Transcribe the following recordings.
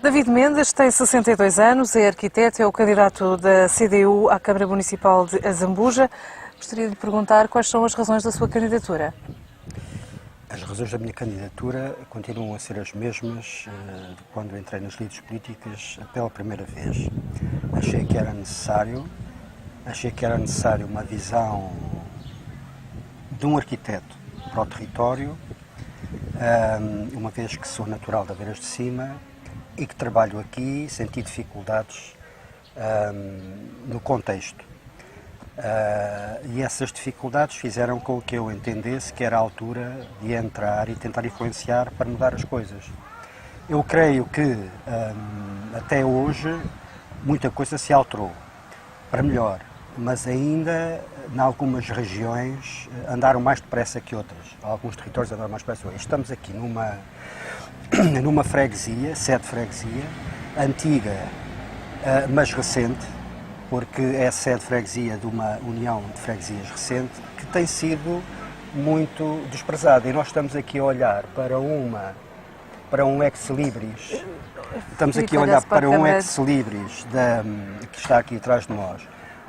David Mendes tem 62 anos, é arquiteto, é o candidato da CDU à Câmara Municipal de Azambuja. Gostaria de lhe perguntar quais são as razões da sua candidatura. As razões da minha candidatura continuam a ser as mesmas de quando entrei nas lides políticas pela primeira vez. Achei que era necessário uma visão de um arquiteto para o território, uma vez que sou natural da Aveiras de Cima e que trabalho aqui, senti dificuldades no contexto. E essas dificuldades fizeram com que eu entendesse que era a altura de entrar e tentar influenciar para mudar as coisas. Eu creio que até hoje muita coisa se alterou para melhor, mas ainda em algumas regiões andaram mais depressa que outras. Alguns territórios andaram mais depressa que outros. Estamos aqui numa freguesia, sede freguesia, antiga, mas recente, porque é a sede freguesia de uma união de freguesias recente, que tem sido muito desprezada. E nós estamos aqui a olhar para um ex-libris, que está aqui atrás de nós,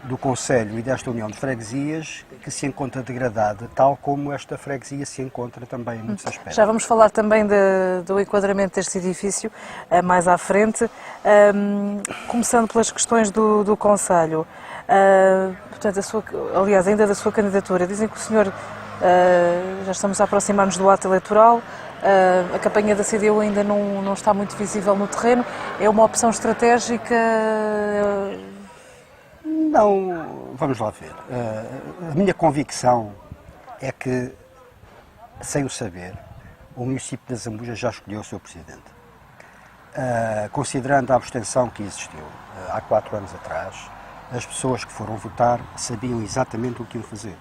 do Conselho e desta União de Freguesias, que se encontra degradada, tal como esta freguesia se encontra também em muitos aspectos. Já vamos falar também do enquadramento deste edifício mais à frente, começando pelas questões do Conselho. Portanto, aliás, ainda da sua candidatura, dizem que o senhor, já estamos a aproximar-nos do ato eleitoral, a campanha da CDU ainda não está muito visível no terreno, é uma opção estratégica? Não, vamos lá ver. A minha convicção é que, sem o saber, o município de Azambuja já escolheu o seu presidente. Considerando a abstenção que existiu há 4 anos atrás, as pessoas que foram votar sabiam exatamente o que iam fazer.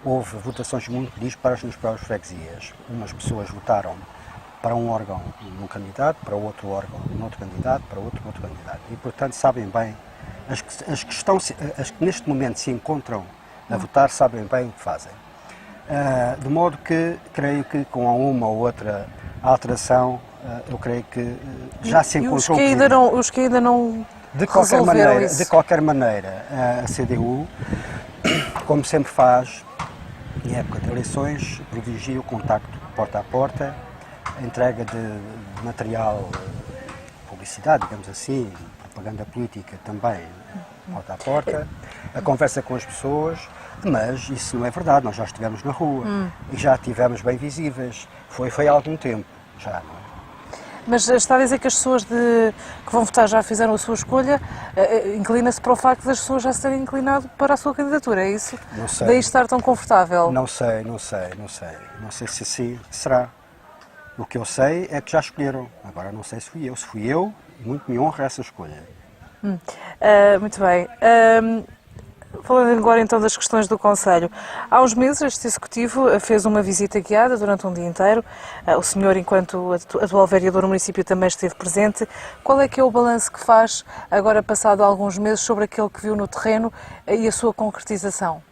Houve votações muito dispares nas próprias freguesias. Umas pessoas votaram para um órgão num candidato, para outro órgão num outro candidato, para outro candidato. E, portanto, sabem bem. As que neste momento se encontram a votar sabem bem o que fazem. De modo que creio que com uma ou outra alteração, eu creio que já se encontrou... Os que ainda não resolveram isso? De qualquer maneira, a CDU, como sempre faz, em época de eleições, privilegia o contacto porta a porta, a entrega de material, publicidade, digamos assim, propaganda política também, porta a porta, a conversa com as pessoas, mas isso não é verdade, nós já estivemos na rua e já estivemos bem visíveis, foi há algum tempo já, não é? Mas está a dizer que as pessoas que vão votar já fizeram a sua escolha, inclina-se para o facto das pessoas já se terem inclinado para a sua candidatura, é isso? Não sei. Daí estar tão confortável? Não sei se assim será. O que eu sei é que já escolheram, agora não sei se fui eu, muito me honra essa escolha. Muito bem. Falando agora então das questões do Conselho. Há uns meses este Executivo fez uma visita guiada durante um dia inteiro. O senhor, enquanto atual vereador do município, também esteve presente. Qual é que é o balanço que faz, agora passado alguns meses, sobre aquele que viu no terreno e a sua concretização?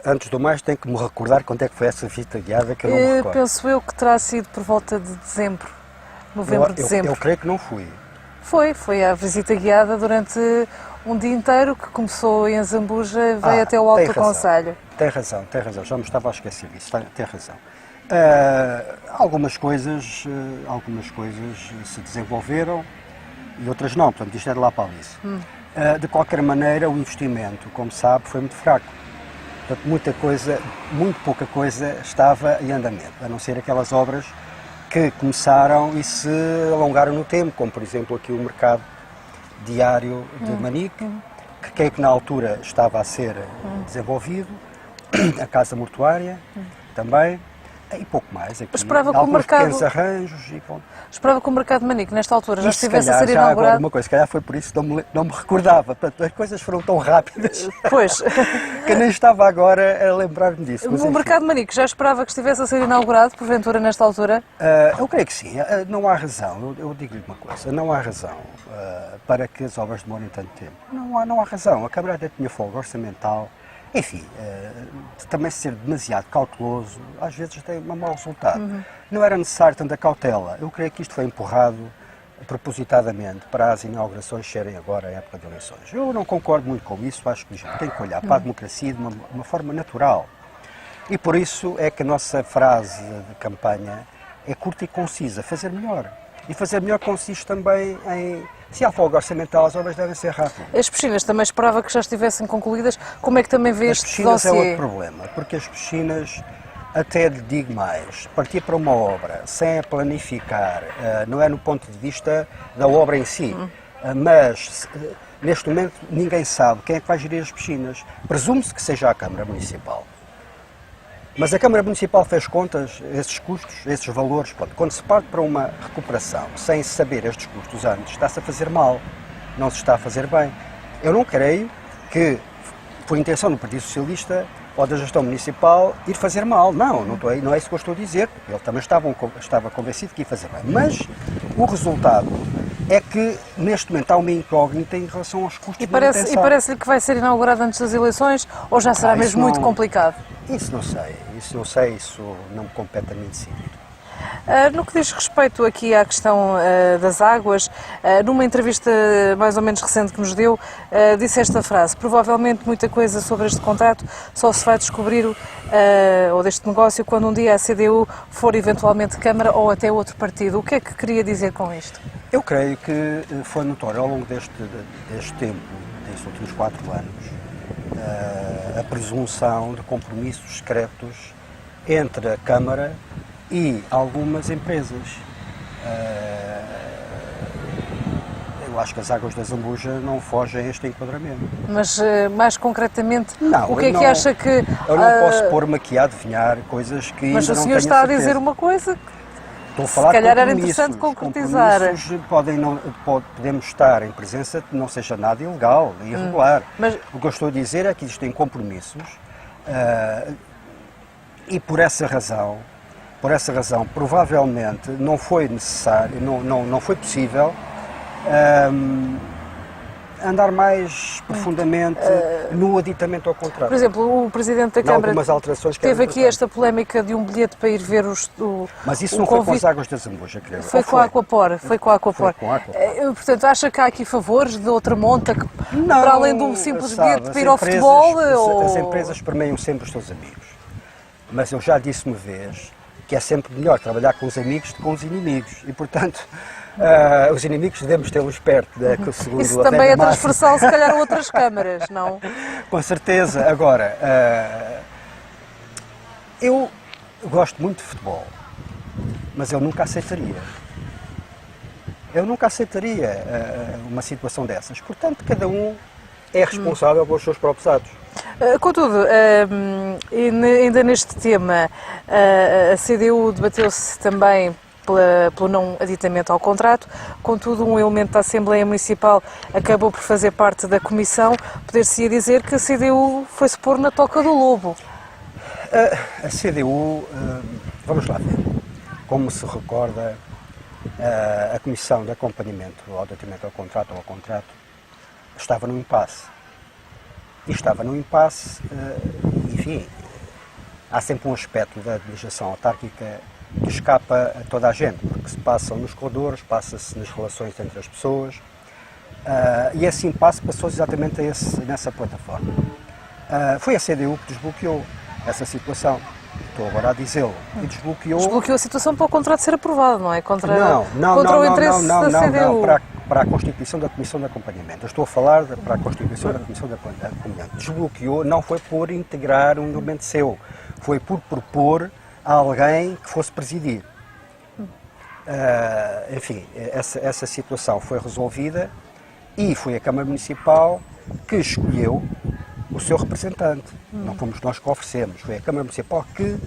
Antes do mais, tenho que me recordar quando é que foi essa visita guiada, que eu não me recordo. Penso eu que terá sido por volta de dezembro, novembro, dezembro. Eu creio que não fui. Foi a visita guiada durante um dia inteiro, que começou em Azambuja e veio até o Alto do Conselho. Tem razão, já me estava a esquecer disso, tem razão. Algumas coisas se desenvolveram e outras não, portanto isto é de lá para ali. De qualquer maneira, o investimento, como sabe, foi muito fraco. Portanto, muito pouca coisa estava em andamento, a não ser aquelas obras que começaram e se alongaram no tempo, como por exemplo aqui o mercado diário de Manique, que creio que na altura estava a ser desenvolvido, a casa mortuária também, e pouco mais. Aqui, alguns pequenos arranjos. Esperava que o mercado de Manique, nesta altura, já estivesse a ser inaugurado. Agora uma coisa, se calhar foi por isso que não me recordava. Portanto, as coisas foram tão rápidas que nem estava agora a lembrar-me disso. O mercado de Manique já esperava que estivesse a ser inaugurado, porventura, nesta altura? Eu creio que sim. Não há razão, eu digo-lhe uma coisa, não há razão para que as obras demorem tanto tempo. Não há razão. A Câmara até tinha folga orçamental Enfim, também ser demasiado cauteloso, às vezes tem um mau resultado. Não era necessário tanta cautela. Eu creio que isto foi empurrado propositadamente para as inaugurações serem agora em época de eleições. Eu não concordo muito com isso, acho que a gente tem que olhar para a democracia de uma forma natural. E por isso é que a nossa frase de campanha é curta e concisa, fazer melhor. E fazer melhor consiste também em, se há folga orçamental, as obras devem ser rápidas. As piscinas também esperava que já estivessem concluídas. Como é que também vê As este piscinas dossiê? é outro problema, porque as piscinas, até lhe digo mais, partir para uma obra sem a planificar, não é no ponto de vista da obra em si, mas neste momento ninguém sabe quem é que vai gerir as piscinas. Presume-se que seja a Câmara Municipal. Mas a Câmara Municipal fez contas, esses custos, esses valores. Pronto, quando se parte para uma recuperação sem saber estes custos antes, está-se a fazer mal, não se está a fazer bem. Eu não creio que foi intenção do Partido Socialista ou da gestão municipal ir fazer mal. Não é isso que eu estou a dizer. Ele também estava convencido que ia fazer bem. Mas o resultado é que neste momento há uma incógnita em relação aos custos E de manutenção. parece-lhe que vai ser inaugurado antes das eleições ou já será mesmo muito complicado? Isso não sei, isso não me compete a mim decidir. No que diz respeito aqui à questão das águas, numa entrevista mais ou menos recente que nos deu, disse esta frase: provavelmente muita coisa sobre este contrato só se vai descobrir, ou deste negócio, quando um dia a CDU for eventualmente Câmara ou até outro partido. O que é que queria dizer com isto? Eu creio que foi notório ao longo deste tempo, destes últimos 4 anos, a presunção de compromissos secretos entre a Câmara e algumas empresas. Eu acho que as águas da Zambuja não fogem a este enquadramento. Mas, mais concretamente, Não, o que é que acha que... Eu não posso pôr-me aqui a adivinhar coisas que Mas ainda o não senhor tenho está a certeza. dizer uma coisa... Estou a falar Se calhar de era interessante concretizar. Compromissos podemos estar em presença de não seja nada ilegal, irregular. Mas... O que eu estou a dizer é que existem compromissos e por essa razão, provavelmente não foi necessário, não foi possível andar mais profundamente no aditamento ao contrato. Por exemplo, o Presidente da Câmara algumas alterações que teve eram aqui esta polémica de um bilhete para ir ver Mas isso o não convite. foi com as águas da Zambuja, creio. Foi com a Aquapor. Foi com a Aquapor. Portanto, acha que há aqui favores de outra monta, que, Não, para além de um simples sabe, bilhete para ir ao futebol? As empresas permeiam sempre os seus amigos. Mas eu já disse uma vez que é sempre melhor trabalhar com os amigos do que com os inimigos. E, portanto, os inimigos devemos tê-los perto. Segundo Isso a também velha é máxima. transversal, se calhar, a outras câmaras, não? Com certeza. Agora, eu gosto muito de futebol, mas eu nunca aceitaria. Uma situação dessas. Portanto, cada um é responsável pelos seus próprios atos. Contudo, ainda neste tema, a CDU debateu-se também pelo não aditamento ao contrato, contudo um elemento da Assembleia Municipal acabou por fazer parte da comissão. Poder-se-ia dizer que a CDU foi-se pôr na toca do lobo. A CDU, vamos lá ver, como se recorda, a Comissão de Acompanhamento ao Aditamento ao Contrato estava num impasse. E estava num impasse, enfim, há sempre um aspecto da legislação autárquica que escapa a toda a gente, porque se passa nos corredores, passa-se nas relações entre as pessoas, e esse impasse passou exatamente nessa plataforma. Foi a CDU que desbloqueou essa situação, estou agora a dizê-lo, e Desbloqueou a situação para o contrato ser aprovado, não é? Contra o interesse não, da CDU. para a constituição da Comissão de Acompanhamento. Eu estou a falar para a constituição da Comissão de Acompanhamento. Desbloqueou, não foi por integrar um elemento seu, foi por propor a alguém que fosse presidir. Enfim, essa situação foi resolvida e foi a Câmara Municipal que escolheu o seu representante. Não fomos nós que oferecemos, foi a Câmara Municipal que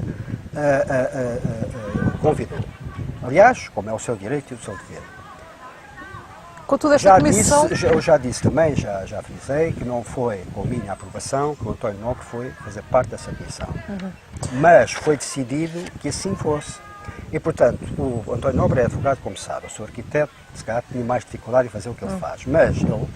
convidou. Aliás, como é o seu direito e o seu dever. Contudo, esta comissão... Eu já disse também, já avisei, que não foi com a minha aprovação que o António Nobre foi fazer parte dessa comissão. Mas foi decidido que assim fosse. E, portanto, o António Nobre é advogado, como sabe. Eu sou arquiteto, se calhar tinha mais dificuldade em fazer o que ele faz. Mas ele,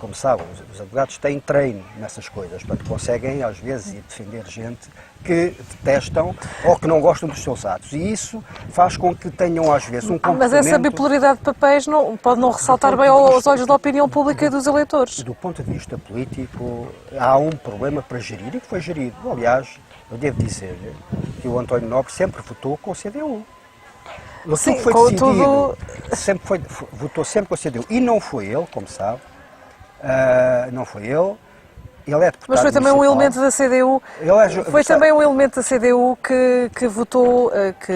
como sabem, os advogados têm treino nessas coisas, portanto conseguem às vezes ir defender gente que detestam ou que não gostam dos seus atos. E isso faz com que tenham às vezes um comportamento... Mas essa bipolaridade de papéis pode não ressaltar bem aos olhos da opinião pública e dos eleitores. Do ponto de vista político, há um problema para gerir e que foi gerido. Aliás, eu devo dizer que o António Nobre sempre votou com o CDU. Sim, foi contudo... votou sempre com o CDU. E não foi ele, como sabe, não foi ele. Ele é deputado Mas foi também um elemento da CDU, foi também um elemento da CDU que votou,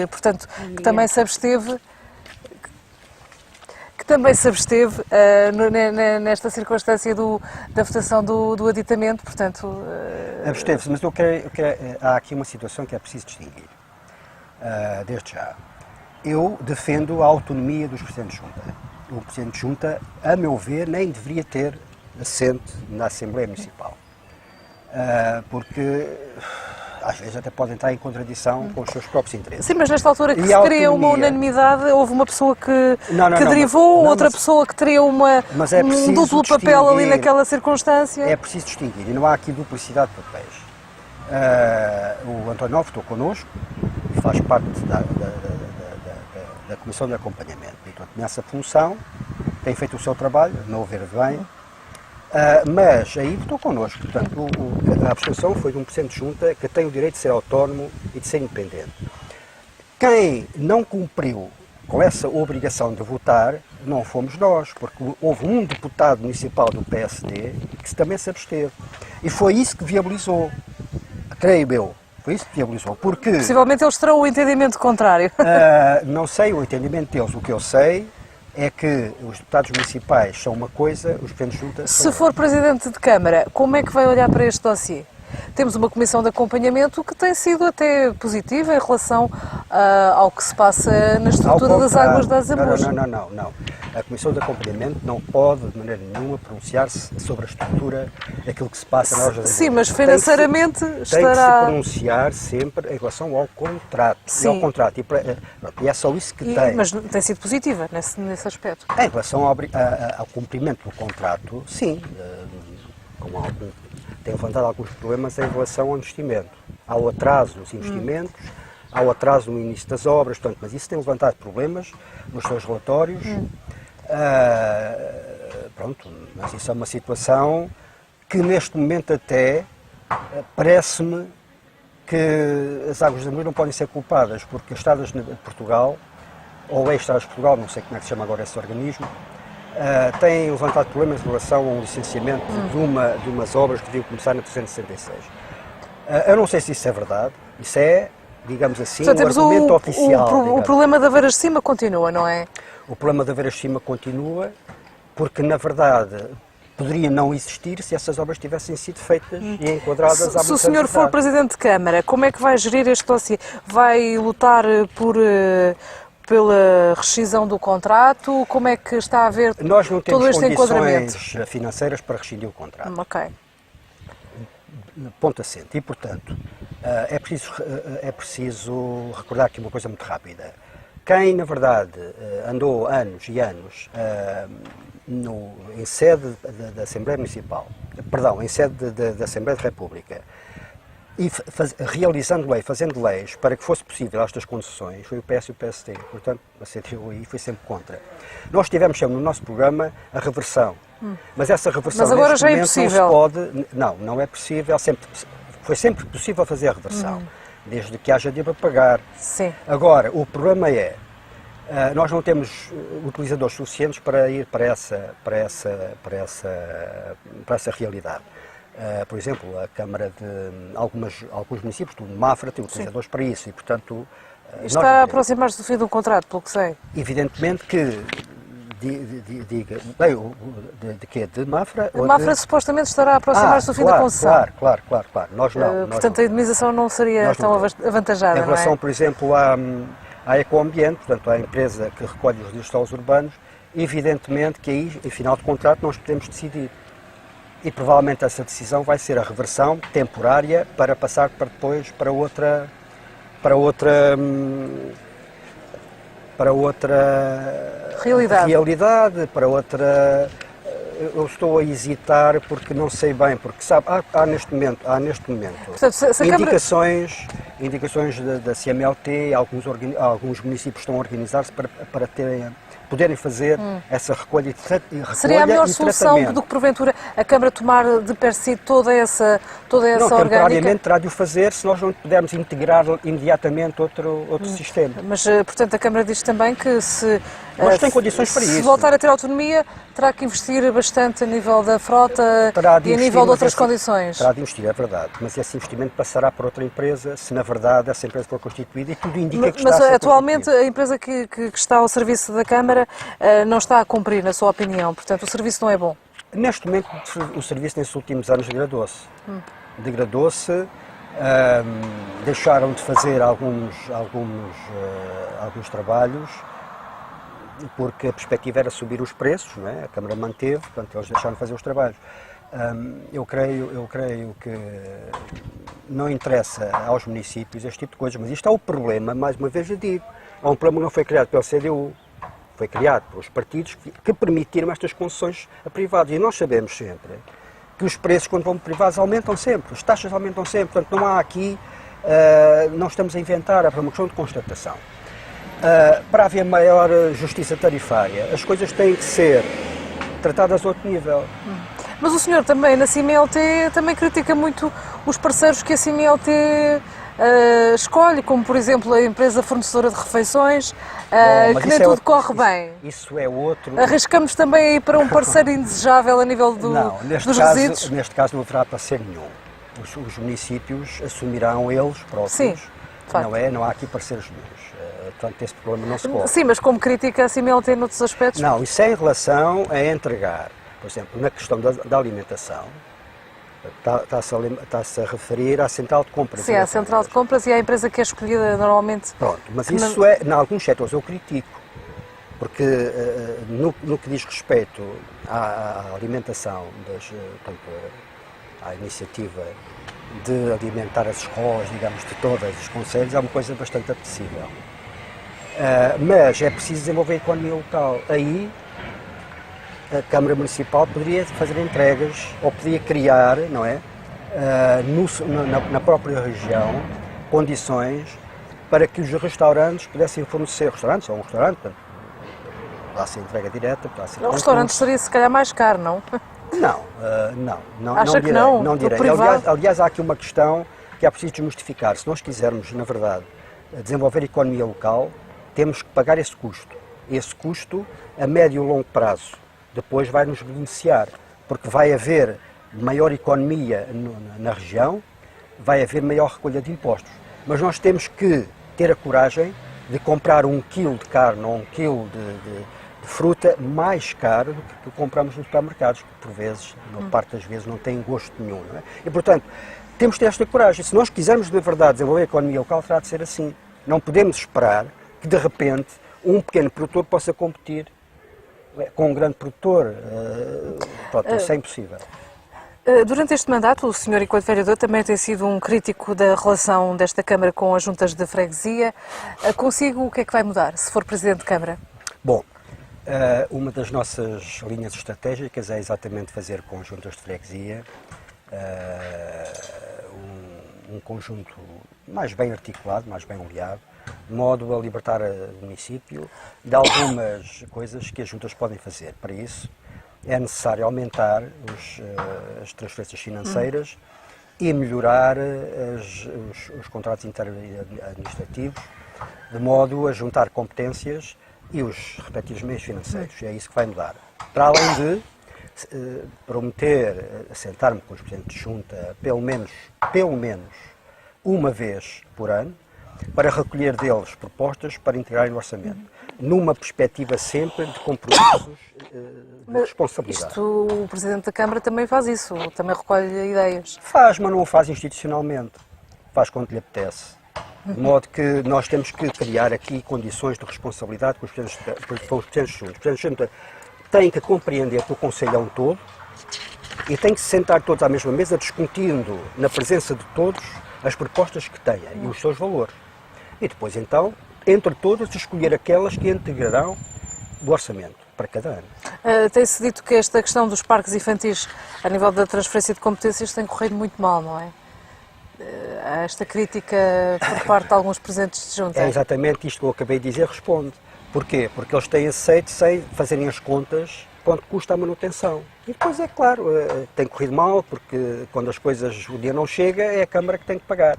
portanto, que também se absteve, nesta circunstância da votação do aditamento, portanto... Absteve-se, mas há aqui uma situação que é preciso distinguir, desde já. Eu defendo a autonomia dos Presidentes de Junta. O Presidente de Junta, a meu ver, nem deveria ter assento na Assembleia Municipal. Porque às vezes até pode entrar em contradição com os seus próprios interesses. Sim, mas nesta altura que se cria uma unanimidade, houve uma pessoa que derivou, outra pessoa que teria um duplo papel ali naquela circunstância. É preciso distinguir e não há aqui duplicidade de papéis. O António Nobre votou connosco e faz parte da Comissão de Acompanhamento. E, portanto, nessa função tem feito o seu trabalho, a meu ver bem. Mas aí votou connosco, portanto a abstenção foi de um Presidente de Junta que tem o direito de ser autónomo e de ser independente. Quem não cumpriu com essa obrigação de votar não fomos nós, porque houve um deputado municipal do PSD que também se absteve. E foi isso que viabilizou, creio eu, foi isso que viabilizou, porque... Possivelmente eles terão o entendimento contrário. Não sei o entendimento deles, o que eu sei é que os deputados municipais são uma coisa, os presidentes de junta são outra. Se for Presidente de Câmara, como é que vai olhar para este dossiê? Temos uma comissão de acompanhamento que tem sido até positiva em relação ao que se passa na estrutura das águas da Azambuja. Não. A comissão de acompanhamento não pode, de maneira nenhuma, pronunciar-se sobre a estrutura daquilo que se passa na águas da Azambuja. Sim, mas financeiramente tem estará... Tem que se pronunciar sempre em relação ao contrato. Sim. E ao contrato. E é só isso que tem. Mas tem sido positiva nesse aspecto. Em relação ao cumprimento do contrato, sim. Tem levantado alguns problemas em relação ao investimento. Há o atraso nos investimentos, há o atraso no início das obras, portanto, mas isso tem levantado problemas nos seus relatórios. Pronto, mas isso é uma situação que neste momento até parece-me que as águas da Azambuja não podem ser culpadas, porque as estradas de Portugal, ou ex-estradas de Portugal, não sei como é que se chama agora esse organismo, têm levantado problemas em relação ao licenciamento de umas obras que deviam começar na 366. Eu não sei se isso é verdade, isso é, digamos assim, o argumento oficial. O problema da Varas de Cima continua, não é? O problema da Varas de Cima continua, porque na verdade poderia não existir se essas obras tivessem sido feitas e enquadradas há muitos anos. Se o senhor for Presidente de Câmara, como é que vai gerir este dossiê? Vai lutar pela rescisão do contrato? Como é que está a ver todo este enquadramento? Nós não temos condições financeiras para rescindir o contrato. Ok. Ponto assente. E, portanto, é preciso recordar aqui uma coisa muito rápida. Quem, na verdade, andou anos e anos em sede da Assembleia Municipal, perdão, em sede da Assembleia da República, e realizando lei, fazendo leis para que fosse possível estas concessões, foi o PS e o PSD. Portanto, a CDU foi sempre contra. Nós tivemos sempre no nosso programa a reversão. Mas essa reversão, mas agora já é impossível. Não é possível. Foi sempre possível fazer a reversão, desde que haja dinheiro para pagar. Sim. Agora, o problema é, nós não temos utilizadores suficientes para ir para essa realidade. Por exemplo, a Câmara de alguns municípios, de Mafra, tem utilizadores para isso e, portanto... Está a aproximar-se do fim do contrato, pelo que sei. Evidentemente que... De Mafra? Mafra supostamente estará a aproximar-se do fim da concessão. Claro. Nós não. Portanto, a indemnização não seria tão avantajada, em relação, não é? por exemplo, à Ecoambiente, portanto, à empresa que recolhe os resíduos sólidos urbanos, evidentemente que aí, em final de contrato, nós podemos decidir. E provavelmente essa decisão vai ser a reversão temporária para passar depois para outra realidade, para outra eu estou a hesitar porque não sei bem, porque sabe, há neste momento Portanto, se a Câmara... indicações da CMLT, alguns municípios estão a organizar-se para poderem fazer essa recolha e Seria a melhor solução tratamento. do que, porventura, a Câmara tomar de per si toda essa Não, orgânica? temporariamente terá de o fazer se nós não pudermos integrar imediatamente outro sistema. Mas, portanto, a Câmara diz também que se tem condições para se isso. voltar a ter autonomia, terá que investir bastante a nível da frota e a nível de outras condições. Terá de investir, é verdade, mas esse investimento passará por outra empresa, se na verdade essa empresa for constituída, e tudo indica que está a ser atualmente constituída. a empresa que está ao serviço da Câmara não está a cumprir, na sua opinião, portanto o serviço não é bom. Neste momento o serviço nesses últimos anos degradou-se. Degradou-se, deixaram de fazer alguns trabalhos, porque a perspectiva era subir os preços, não é? A Câmara manteve, portanto eles deixaram de fazer os trabalhos. Eu creio que não interessa aos municípios este tipo de coisas, mas isto é o problema, mais uma vez eu digo, é um problema que não foi criado pela CDU, foi criado pelos partidos que permitiram estas concessões a privados, e nós sabemos sempre que os preços quando vão para privados aumentam sempre, as taxas aumentam sempre, portanto não há aqui, não estamos a inventar, é uma questão de constatação. Para haver maior justiça tarifária, as coisas têm que ser tratadas a outro nível. Mas o senhor também, na CMLT, também critica muito os parceiros que a CMLT escolhe, como por exemplo a empresa fornecedora de refeições, que nem tudo corre bem. Isso é outro... Arriscamos também a ir para um parceiro indesejável a nível dos resíduos? Neste caso não haverá parceiro nenhum. Os municípios assumirão eles próprios. Sim, não há aqui parceiros nenhuns. Portanto, esse problema não se coloca. Sim, mas como crítica a CMLT noutros aspectos? Não, isso é em relação a entregar. Por exemplo, na questão da alimentação, está-se a referir à central de compras. Sim, à central de compras e à empresa que é escolhida normalmente. Pronto, mas isso é, em alguns setores eu critico, porque no que diz respeito à alimentação, portanto, à iniciativa de alimentar as escolas, digamos, de todos os concelhos, é uma coisa bastante apetecível. Mas é preciso desenvolver a economia local. Aí a Câmara Municipal poderia fazer entregas ou poderia criar, não é, na própria região, condições para que os restaurantes pudessem fornecer, restaurantes ou um restaurante, dá-se entrega direta, dá-se O restaurante seria se calhar mais caro, não? Não. Acha que não? Não direi. Aliás, há aqui uma questão que é preciso justificar. Se nós quisermos, na verdade, desenvolver a economia local, temos que pagar esse custo. Esse custo, a médio e longo prazo, depois vai nos beneficiar, porque vai haver maior economia na região, vai haver maior recolha de impostos. Mas nós temos que ter a coragem de comprar 1 quilo de carne ou 1 quilo de fruta mais caro do que compramos nos supermercados, que por vezes, uma parte das vezes, não tem gosto nenhum. Não é? E, portanto, temos que ter esta coragem. Se nós quisermos, de verdade, desenvolver a economia local, terá de ser assim. Não podemos esperar que, de repente, um pequeno produtor possa competir com um grande produtor. Pronto, isso é impossível. Durante este mandato, o senhor, enquanto vereador, também tem sido um crítico da relação desta Câmara com as juntas de freguesia. Consigo, o que é que vai mudar, se for Presidente de Câmara? Bom, uma das nossas linhas estratégicas é exatamente fazer com as juntas de freguesia um conjunto mais bem articulado, mais bem oleado, de modo a libertar o município de algumas coisas que as juntas podem fazer. Para isso, é necessário aumentar as transferências financeiras e melhorar os contratos interadministrativos, de modo a juntar competências e os respectivos meios financeiros. É isso que vai mudar. Para além de prometer sentar-me com os presidentes de junta pelo menos uma vez por ano, para recolher deles propostas para integrar no orçamento, numa perspectiva sempre de compromissos de responsabilidade. Isto, o Presidente da Câmara também faz isso, também recolhe ideias. Faz, mas não o faz institucionalmente, faz quando lhe apetece. De modo que nós temos que criar aqui condições de responsabilidade com os presidentes juntos. Os presidentes juntos têm que compreender que o Conselho é um todo e têm que se sentar todos à mesma mesa discutindo, na presença de todos, as propostas que têm e os seus valores. E depois, então, entre todas, escolher aquelas que integrarão do orçamento. para cada ano. Tem-se dito que esta questão dos parques infantis, a nível da transferência de competências, tem corrido muito mal, não é? Há esta crítica por parte de alguns presidentes de junta. É exatamente isto que eu acabei de dizer, responde. Porquê? Porque eles têm aceito sem fazerem as contas quanto custa a manutenção. E depois, é claro, tem corrido mal, porque quando as coisas, o dia não chega, é a Câmara que tem que pagar.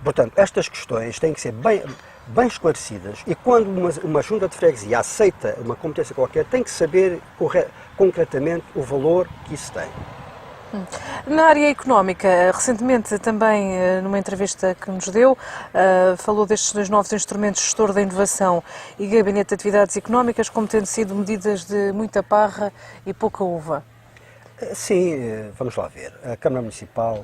Portanto, estas questões têm que ser bem esclarecidas, e quando uma junta de freguesia aceita uma competência qualquer, tem que saber concretamente o valor que isso tem. Na área económica, recentemente também numa entrevista que nos deu, falou destes dois novos instrumentos, gestor da inovação e gabinete de atividades económicas, como tendo sido medidas de muita parra e pouca uva. Sim, vamos lá ver. A Câmara Municipal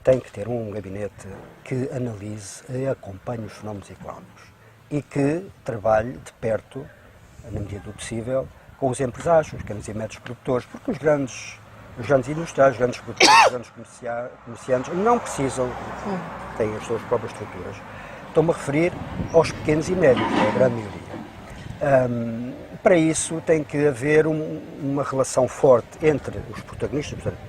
tem que ter um gabinete que analise e acompanhe os fenómenos económicos e que trabalhe de perto, na medida do possível, com os empresários, os pequenos e médios produtores, porque os grandes industriais, os grandes produtores, os grandes comerciantes não precisam, têm as suas próprias estruturas. Estou-me a referir aos pequenos e médios, que é a grande maioria. Para isso tem que haver uma relação forte entre os protagonistas, portanto,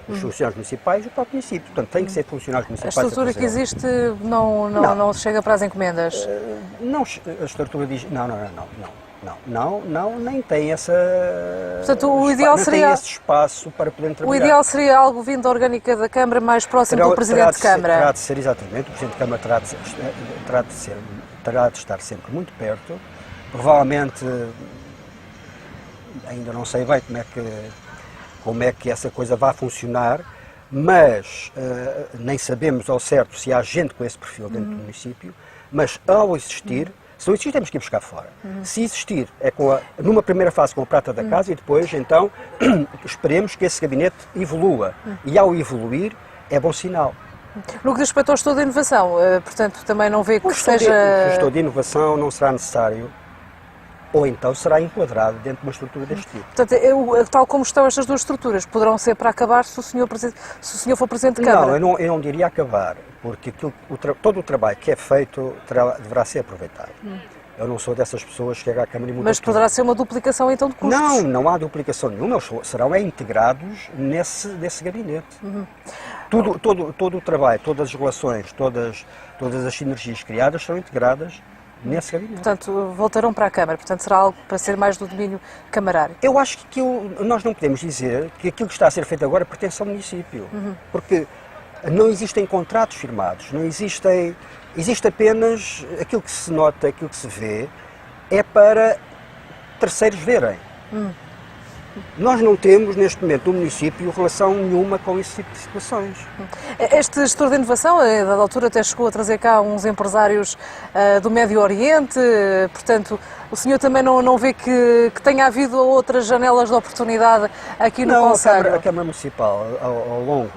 os funcionários municipais e o próprio município. Portanto, tem que ser funcionários A municipais. estrutura que existe não chega para as encomendas? Não, a estrutura diz... Não, nem tem essa... Portanto, o ideal seria... tem esse espaço para poder trabalhar. O ideal seria algo vindo da orgânica da Câmara, mais próximo do Presidente de Câmara. Terá de ser, exatamente. O Presidente de Câmara terá de estar sempre muito perto. Provavelmente, ainda não sei bem como é que essa coisa vai funcionar, mas nem sabemos ao certo se há gente com esse perfil dentro do município, mas ao existir, se não existir temos que ir buscar fora. Se existir, é numa primeira fase com a prata da casa e depois, então, esperemos que esse gabinete evolua. E ao evoluir, é bom sinal. No que diz respeito ao gestor de inovação, portanto, também não vê que seja... O gestor de inovação não será necessário, ou então será enquadrado dentro de uma estrutura deste tipo. Portanto, tal como estão estas duas estruturas, poderão ser para acabar se o senhor for Presidente de Câmara? Não, eu não diria acabar, porque todo o trabalho que é feito deverá ser aproveitado. Eu não sou dessas pessoas que chegam à Câmara e mudam. Mas poderá ser uma duplicação então de custos? Não há duplicação nenhuma, eles serão integrados nesse gabinete. Todo o trabalho, todas as relações, todas as sinergias criadas serão integradas nesse gabinete. Portanto, voltarão para a Câmara, portanto será algo para ser mais do domínio camarário. Eu acho que nós não podemos dizer que aquilo que está a ser feito agora pertence ao município, porque não existem contratos firmados, não existem, existe apenas aquilo que se nota, aquilo que se vê, é para terceiros verem. Nós não temos, neste momento, no município, relação nenhuma com esse tipo de situações. Este gestor de inovação, a dada altura, até chegou a trazer cá uns empresários do Médio Oriente, portanto, o senhor também não vê que tenha havido outras janelas de oportunidade aqui no Conselho? A Câmara Municipal, ao longo,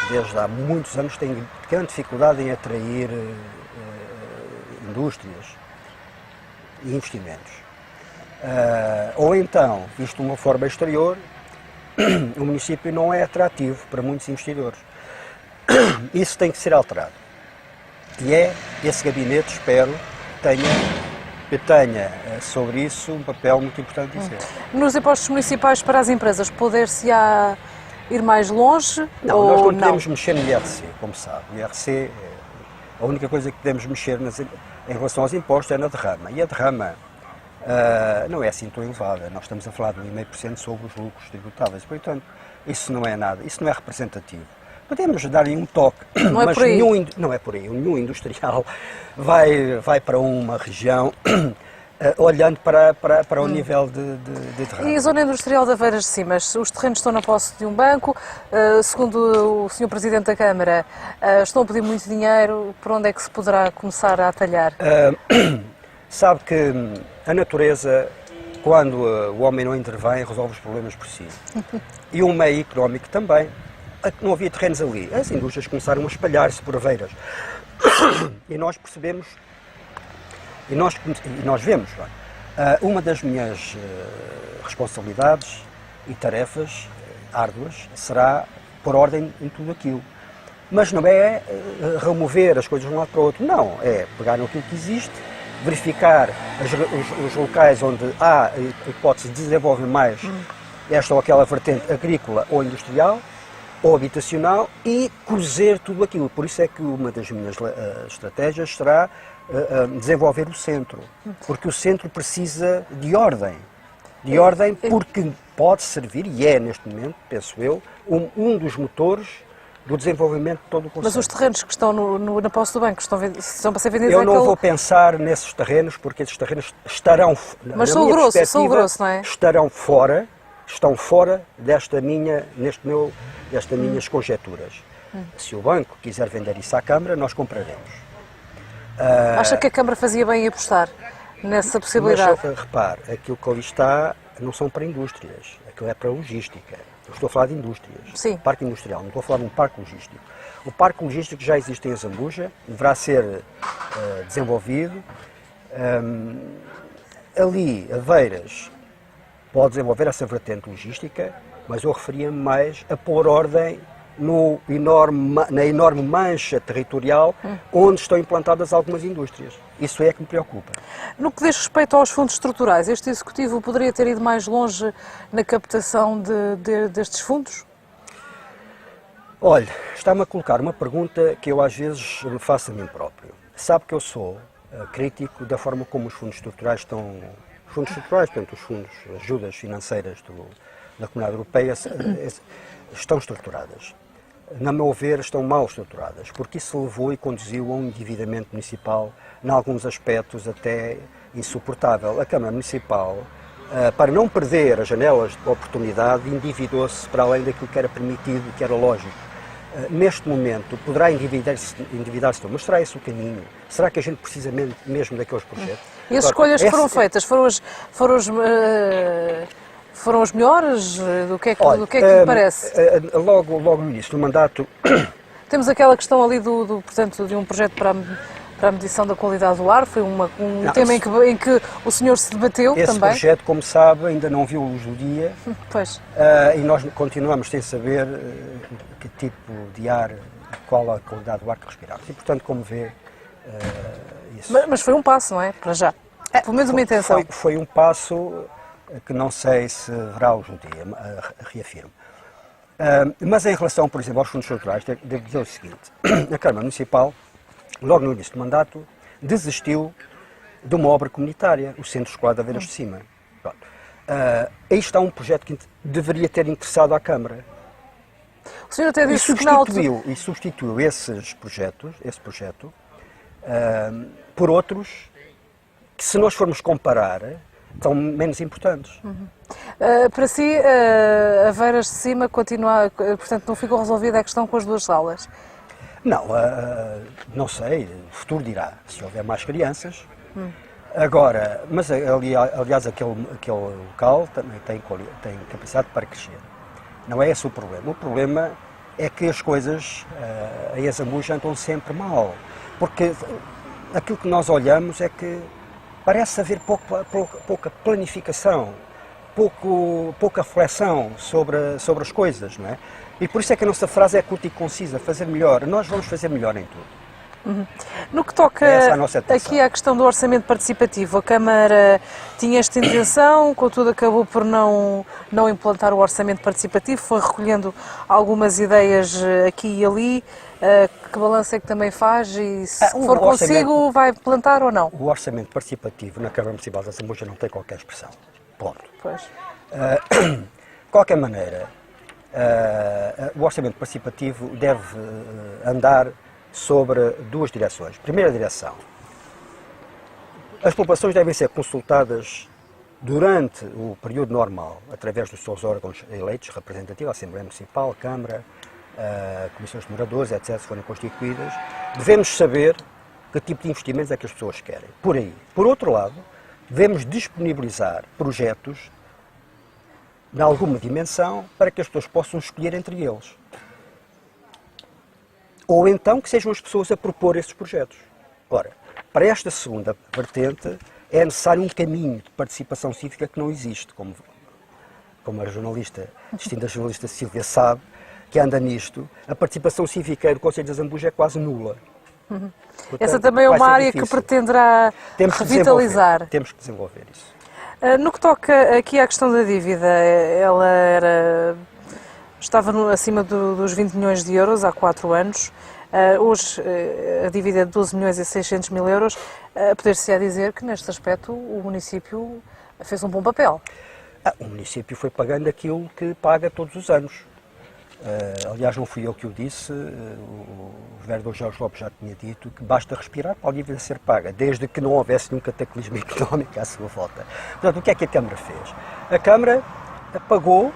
desde há muitos anos, tem grande dificuldade em atrair indústrias e investimentos. Ou então, visto de uma forma exterior, o município não é atrativo para muitos investidores. Isso tem que ser alterado. E esse gabinete, espero, que tenha sobre isso um papel muito importante de dizer. Nos impostos municipais para as empresas, poder-se-á ir mais longe? Não, ou nós não não podemos mexer no IRC, como sabe. O IRC, a única coisa que podemos mexer em relação aos impostos é na derrama. E a derrama não é assim tão elevada. Nós estamos a falar de 1,5% sobre os lucros tributáveis. Portanto, isso não é nada, isso não é representativo. Podemos dar-lhe um toque, não é mas por aí. Não é por aí. Nenhum industrial vai para uma região olhando para o nível de derrama. E a zona industrial de Aveiras de Simas, os terrenos estão na posse de um banco, segundo o Sr. Presidente da Câmara, estão a pedir muito dinheiro, por onde é que se poderá começar a atalhar? Sabe que a natureza, quando o homem não intervém, resolve os problemas por si. E o meio económico também. Não havia terrenos ali. As indústrias começaram a espalhar-se por Aveiras. E nós percebemos, e nós vemos, uma das minhas responsabilidades e tarefas árduas será pôr ordem em tudo aquilo. Mas não é remover as coisas de um lado para o outro, não. É pegar naquilo que existe verificar os locais onde há hipótese de desenvolver mais esta ou aquela vertente agrícola ou industrial ou habitacional e cozer tudo aquilo. Por isso é que uma das minhas estratégias será desenvolver o centro, porque o centro precisa de ordem. De ordem porque pode servir, e é neste momento, penso eu, um dos motores do desenvolvimento de todo o concelho. Mas os terrenos que estão na posse do banco estão para ser vendidos... Eu não vou pensar nesses terrenos, porque esses terrenos estarão... Mas são grosso, não é? Estão fora destas minhas conjecturas. Se o banco quiser vender isso à Câmara, nós compraremos. Acha que a Câmara fazia bem em apostar nessa possibilidade? Mas repare, aquilo que ali está não são para indústrias, aquilo é para logística. Eu estou a falar de indústrias. Sim. Parque industrial, não estou a falar de um parque logístico. O parque logístico já existe em Azambuja, deverá ser desenvolvido. Ali, Aveiras pode desenvolver essa vertente logística, mas eu referia-me mais a pôr ordem na enorme mancha territorial onde estão implantadas algumas indústrias. Isso é que me preocupa. No que diz respeito aos fundos estruturais, este Executivo poderia ter ido mais longe na captação destes fundos? Olha, está-me a colocar uma pergunta que eu às vezes me faço a mim próprio. Sabe que eu sou crítico da forma como os fundos estruturais estão... Os fundos estruturais, portanto, os fundos, as ajudas financeiras da Comunidade Europeia estão estruturadas. Na meu ver, estão mal estruturadas, porque isso levou e conduziu a um endividamento municipal, em alguns aspectos até insuportável. A Câmara Municipal, para não perder as janelas de oportunidade, endividou-se para além daquilo que era permitido e que era lógico. Neste momento, poderá endividar-se, mas será esse o caminho? Será que a gente precisa mesmo daqueles projetos? E as escolhas que foram feitas foram as melhores? Do que é que lhe parece? Logo no início do mandato... Temos aquela questão ali portanto, de um projeto para a medição da qualidade do ar, foi um tema em que o senhor se debateu esse também. Esse projeto, como sabe, ainda não viu a luz do dia. Pois. E nós continuamos sem saber que tipo de ar, qual a qualidade do ar que respiramos. E, portanto, como vê, isso... Mas foi um passo, não é? Para já. Pelo menos uma intenção. Foi um passo que não sei se verá luz do dia, reafirmo. Mas em relação, por exemplo, aos fundos estruturais, devo dizer o seguinte. A Câmara Municipal, logo no início do mandato, desistiu de uma obra comunitária, o Centro Escolar de Aveiras de Cima. Aí está um projeto que deveria ter interessado à Câmara. O senhor até disse e substituiu esse projeto por outros que, se nós formos comparar, são menos importantes. Para si, Aveiras de Cima continua, portanto, não ficou resolvida a questão com as duas salas? Não, não sei, o futuro dirá, se houver mais crianças. Agora, mas aliás aquele local também tem capacidade para crescer. Não é esse o problema. O problema é que as coisas em Azambuja andam sempre mal. Porque aquilo que nós olhamos é que parece haver pouca planificação, pouca reflexão sobre as coisas, não é? E por isso é que a nossa frase é curta e concisa, fazer melhor. Nós vamos fazer melhor em tudo. No que toca aqui à questão do orçamento participativo, a Câmara tinha esta intenção, contudo acabou por não implantar o orçamento participativo, foi recolhendo algumas ideias aqui e ali. Que balanço é que também faz e se for consigo vai implantar ou não? O orçamento participativo na Câmara Municipal de Azambuja não tem qualquer expressão. Ponto. Pois. De qualquer maneira, o orçamento participativo deve andar sobre duas direções. Primeira direção, as populações devem ser consultadas durante o período normal, através dos seus órgãos eleitos, representativos, a Assembleia Municipal, a Câmara, comissões de moradores, etc., se forem constituídas. Devemos saber que tipo de investimentos é que as pessoas querem. Por aí. Por outro lado, devemos disponibilizar projetos de alguma dimensão para que as pessoas possam escolher entre eles. Ou então que sejam as pessoas a propor esses projetos. Ora, para esta segunda vertente é necessário um caminho de participação cívica que não existe, como a distinta jornalista Sílvia sabe, que anda nisto. A participação cívica do Concelho de Azambuja é quase nula. Portanto, Essa também é vai uma ser área que difícil. pretenderá Temos que revitalizar. Temos que desenvolver isso. No que toca aqui à questão da dívida, ela estava acima dos 20 milhões de euros há 4 anos. Hoje a dívida é de 12 milhões e 600 mil euros. Poder-se-á dizer que neste aspecto o município fez um bom papel. O município foi pagando aquilo que paga todos os anos. Aliás, não fui eu que o disse, o vereador Jorge Lopes já tinha dito que basta respirar para a dívida ser paga, desde que não houvesse nenhum cataclismo económico à sua volta. Portanto, o que é que a Câmara fez? A Câmara pagou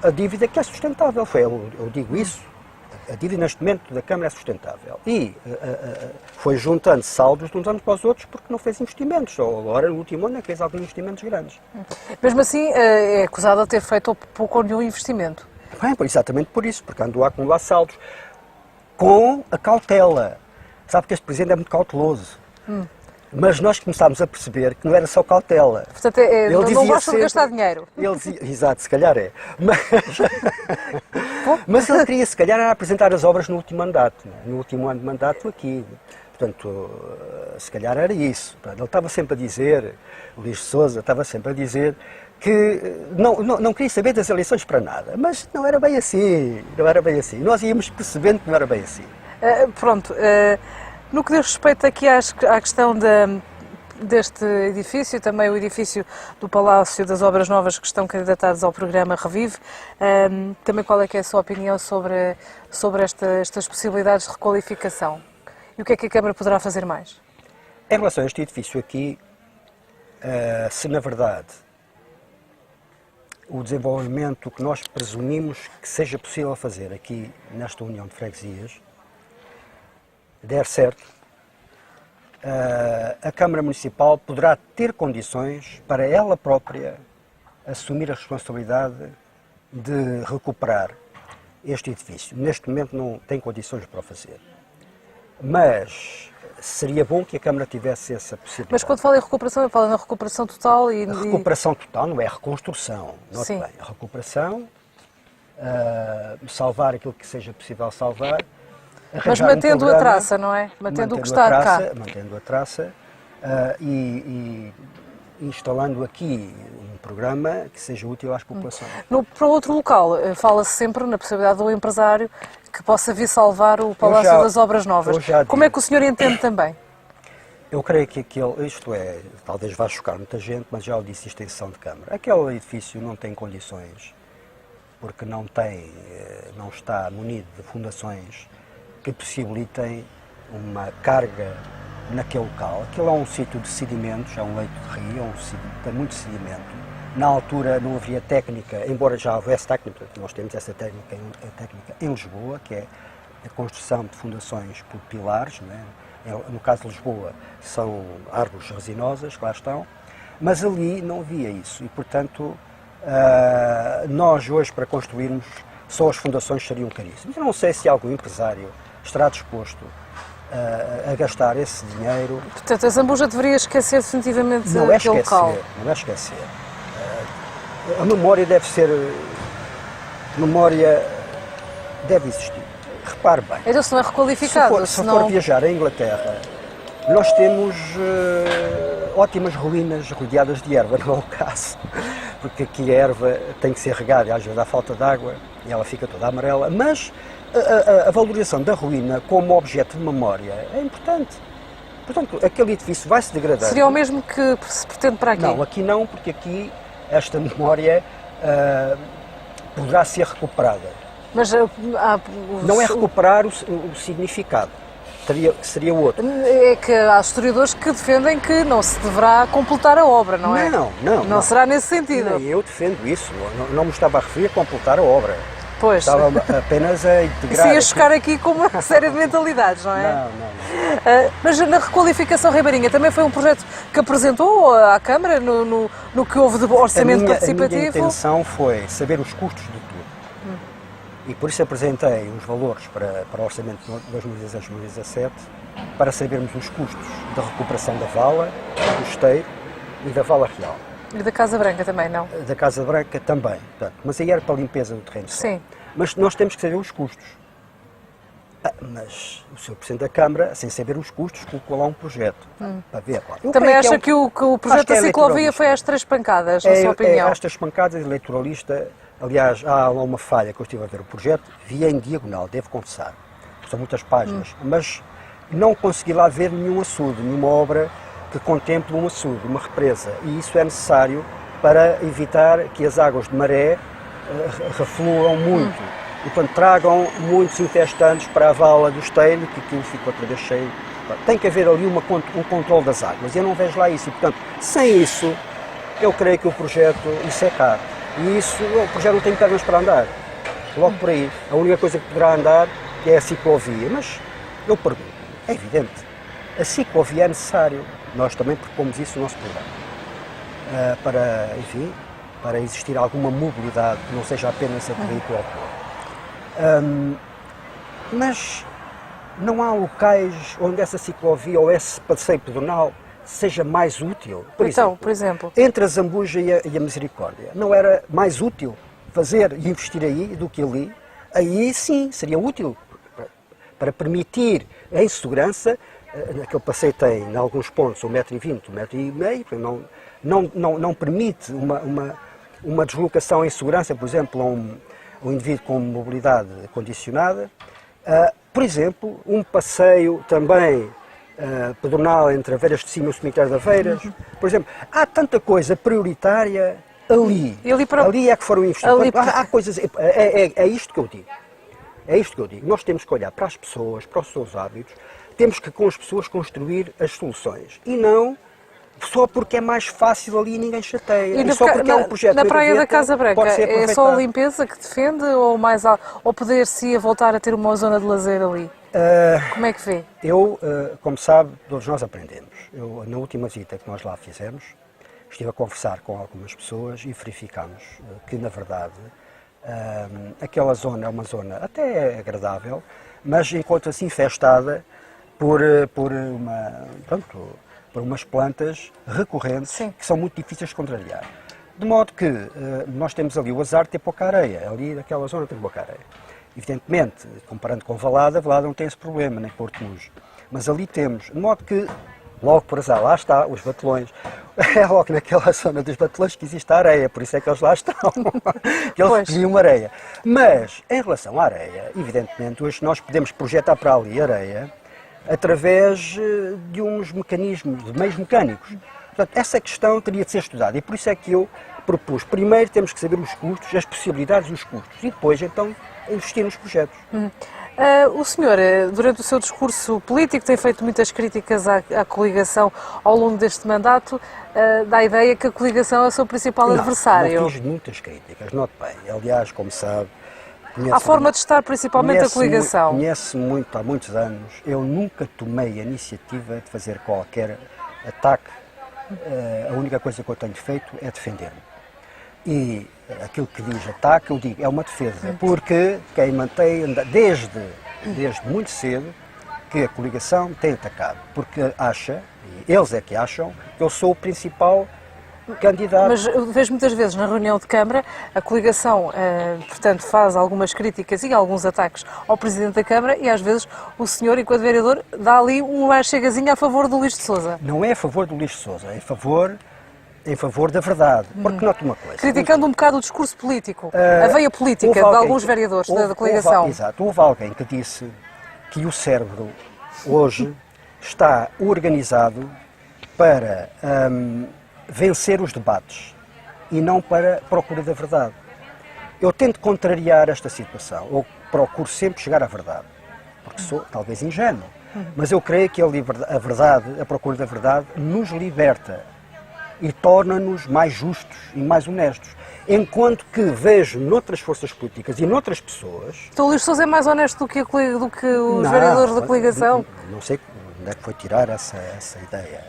a dívida que é sustentável. Eu digo isso, a dívida neste momento da Câmara é sustentável. E foi juntando saldos de uns anos para os outros porque não fez investimentos. Ou agora, no último ano, é que fez alguns investimentos grandes. Mesmo assim, é acusado de ter feito pouco ou nenhum investimento. Bem, exatamente por isso, porque andou a acumular saldos com a cautela. Sabe que este Presidente é muito cauteloso. Mas nós começámos a perceber que não era só cautela. Portanto, não gosta de gastar dinheiro. Exato, se calhar é. Mas ele queria, se calhar, era apresentar as obras no último mandato, no último ano de mandato aqui. Portanto, se calhar era isso. Ele estava sempre a dizer, o Luís de Sousa estava sempre a dizer que não queria saber das eleições para nada. Mas não era bem assim, não era bem assim. Nós íamos percebendo que não era bem assim. No que diz respeito aqui à questão deste edifício, também o edifício do Palácio das Obras Novas que estão candidatados ao programa Revive, também qual é que é a sua opinião sobre estas possibilidades de requalificação? E o que é que a Câmara poderá fazer mais? Em relação a este edifício aqui, se na verdade o desenvolvimento que nós presumimos que seja possível fazer aqui nesta União de Freguesias der certo, a Câmara Municipal poderá ter condições para ela própria assumir a responsabilidade de recuperar este edifício. Neste momento não tem condições para o fazer. Mas seria bom que a Câmara tivesse essa possibilidade. Mas quando fala em recuperação, eu falo na recuperação total A recuperação total não é a reconstrução. Note bem, a recuperação, salvar aquilo que seja possível salvar. Mas mantendo a traça, não é? Mantendo o que está cá. Mantendo a traça e instalando aqui um programa que seja útil às populações. Para outro local, fala-se sempre na possibilidade do empresário que possa vir salvar o Palácio das Obras Novas. Como é que o senhor entende também? Eu creio que isto talvez vá chocar muita gente, mas já o disse isto em sessão de Câmara. Aquele edifício não tem condições, porque não está munido de fundações que possibilitem uma carga naquele local. Aquilo é um sítio de sedimentos, é um leito de rio, é um sítio que tem muito sedimento. Na altura não havia técnica, embora já houvesse técnica, nós temos essa técnica em Lisboa, que é a construção de fundações por pilares, não é? No caso de Lisboa são árvores resinosas, que lá estão, mas ali não havia isso e, portanto, nós hoje para construirmos só as fundações seriam caríssimas. Eu não sei se algum empresário estará disposto a gastar esse dinheiro. Portanto, a Zambuja deveria esquecer definitivamente aquele local. Não é esquecer. A memória deve ser... Memória deve existir. Repare bem. Então se não é requalificado. Se for viajar à Inglaterra, nós temos ótimas ruínas rodeadas de erva, não é o caso. Porque aqui a erva tem que ser regada e às vezes há falta de água e ela fica toda amarela. Mas a valorização da ruína como objeto de memória é importante. Portanto, aquele edifício vai se degradar. Seria o mesmo que se pretende para aqui? Não, aqui não, porque aqui esta memória poderá ser recuperada. Mas não é recuperar o significado, seria outro. É que há historiadores que defendem que não se deverá completar a obra, não é? Não será nesse sentido. Nem eu defendo isso, não me estava a referir a completar a obra. Pois. Estava apenas a integrar. Isso ia chocar aqui com uma série de mentalidades, não é? Não. Mas na requalificação Ribeirinha também foi um projeto que apresentou à Câmara no que houve de orçamento participativo? A minha intenção foi saber os custos de tudo. E por isso apresentei os valores para o orçamento de 2016-2017 para sabermos os custos da recuperação da vala, do esteiro e da vala real. E da Casa Branca também, não? Da Casa Branca também, portanto, mas aí era para a limpeza do terreno. Sim. Mas nós temos que saber os custos. Mas o Sr. Presidente da Câmara, sem saber os custos, colocou lá um projeto para ver. Eu Também creio acha que o projeto da ciclovia foi às 3 pancadas, na sua opinião? É estas pancadas eleitoralista. Aliás, há lá uma falha que eu estive a ver o projeto, vi em diagonal, devo confessar. São muitas páginas, mas não consegui lá ver nenhum açude, nenhuma obra que contemple um açude, uma represa. E isso é necessário para evitar que as águas de maré refluam muito. E, portanto, tragam muitos infestantes para a vala do Esteio, que aquilo fica outra vez cheio. Tem que haver ali um controle das águas. Eu não vejo lá isso. E, portanto, sem isso, eu creio que o projeto, isso é caro. E isso, o projeto não tem pernas para andar. Logo por aí. A única coisa que poderá andar é a ciclovia. Mas, eu pergunto, é evidente, a ciclovia é necessário. Nós também propomos isso no nosso programa. Para, enfim, para existir alguma mobilidade que não seja apenas a de veículo automóvel. Mas não há locais onde essa ciclovia ou esse passeio pedonal seja mais útil? Por exemplo, entre a Zambuja e a Misericórdia, não era mais útil fazer e investir aí do que ali? Aí sim, seria útil para permitir em segurança. Aquele passeio tem, em alguns pontos, 1,20 m, 1,5 m, não permite uma deslocação em segurança, por exemplo, a um indivíduo com mobilidade condicionada. Por exemplo, um passeio também pedonal entre Aveiras de Cima e o cemitério de Aveiras. Por exemplo, há tanta coisa prioritária ali. Ali é que foram investidos. Há coisas, é isto que eu digo. É isto que eu digo. Nós temos que olhar para as pessoas, para os seus hábitos, temos que com as pessoas construir as soluções. E não só porque é mais fácil ali e ninguém chateia. E só porque é um projeto na Praia da Casa Branca, é só a limpeza que defende ou poder-se voltar a ter uma zona de lazer ali? Como é que vê? Como sabe, todos nós aprendemos. Na última visita que nós lá fizemos, estive a conversar com algumas pessoas e verificámos que, na verdade, aquela zona é uma zona até agradável, mas encontra-se infestada por umas plantas recorrentes. Sim. Que são muito difíceis de contrariar. De modo que nós temos ali o azar de ter pouca areia. Ali naquela zona tem pouca areia. Evidentemente, comparando com Valada não tem esse problema, nem Porto Mujo. Mas ali temos. De modo que, logo por azar, lá está, os batelões. É logo naquela zona dos batelões que existe a areia, por isso é que eles lá estão. Que eles pediam areia. Mas, em relação à areia, evidentemente, hoje nós podemos projetar para ali areia através de uns mecanismos, de meios mecânicos. Portanto, essa questão teria de ser estudada e por isso é que eu propus. Primeiro temos que saber os custos, as possibilidades e os custos e depois, então, investir nos projetos. O senhor, durante o seu discurso político, tem feito muitas críticas à coligação ao longo deste mandato. Dá a ideia que a coligação é o seu principal adversário. Não fiz muitas críticas, note bem. Aliás, como sabe, a forma de estar, principalmente, a coligação. Conhece-me muito, há muitos anos. Eu nunca tomei a iniciativa de fazer qualquer ataque. A única coisa que eu tenho feito é defender-me. E aquilo que diz ataque, eu digo, é uma defesa. Porque quem mantém, desde muito cedo, que a coligação tem atacado. Porque acha, e eles é que acham, que eu sou o principal candidato. Mas vejo muitas vezes na reunião de Câmara, a coligação, portanto, faz algumas críticas e alguns ataques ao Presidente da Câmara e às vezes o senhor, enquanto vereador, dá ali uma chegazinha a favor do Luís de Sousa. Não é a favor do Luís de Sousa, é em favor da verdade. Porque note uma coisa. Criticando um bocado o discurso político, a veia política de alguns vereadores da coligação. Exato. Houve alguém que disse que o cérebro hoje está organizado para vencer os debates e não para a procura da verdade. Eu tento contrariar esta situação, ou procuro sempre chegar à verdade, porque sou talvez ingênuo, mas eu creio que a verdade, a procura da verdade, nos liberta e torna-nos mais justos e mais honestos. Enquanto que vejo noutras forças políticas e noutras pessoas... Então o Luís Sousa é mais honesto do que os vereadores da coligação? Não sei onde é que foi tirar essa ideia.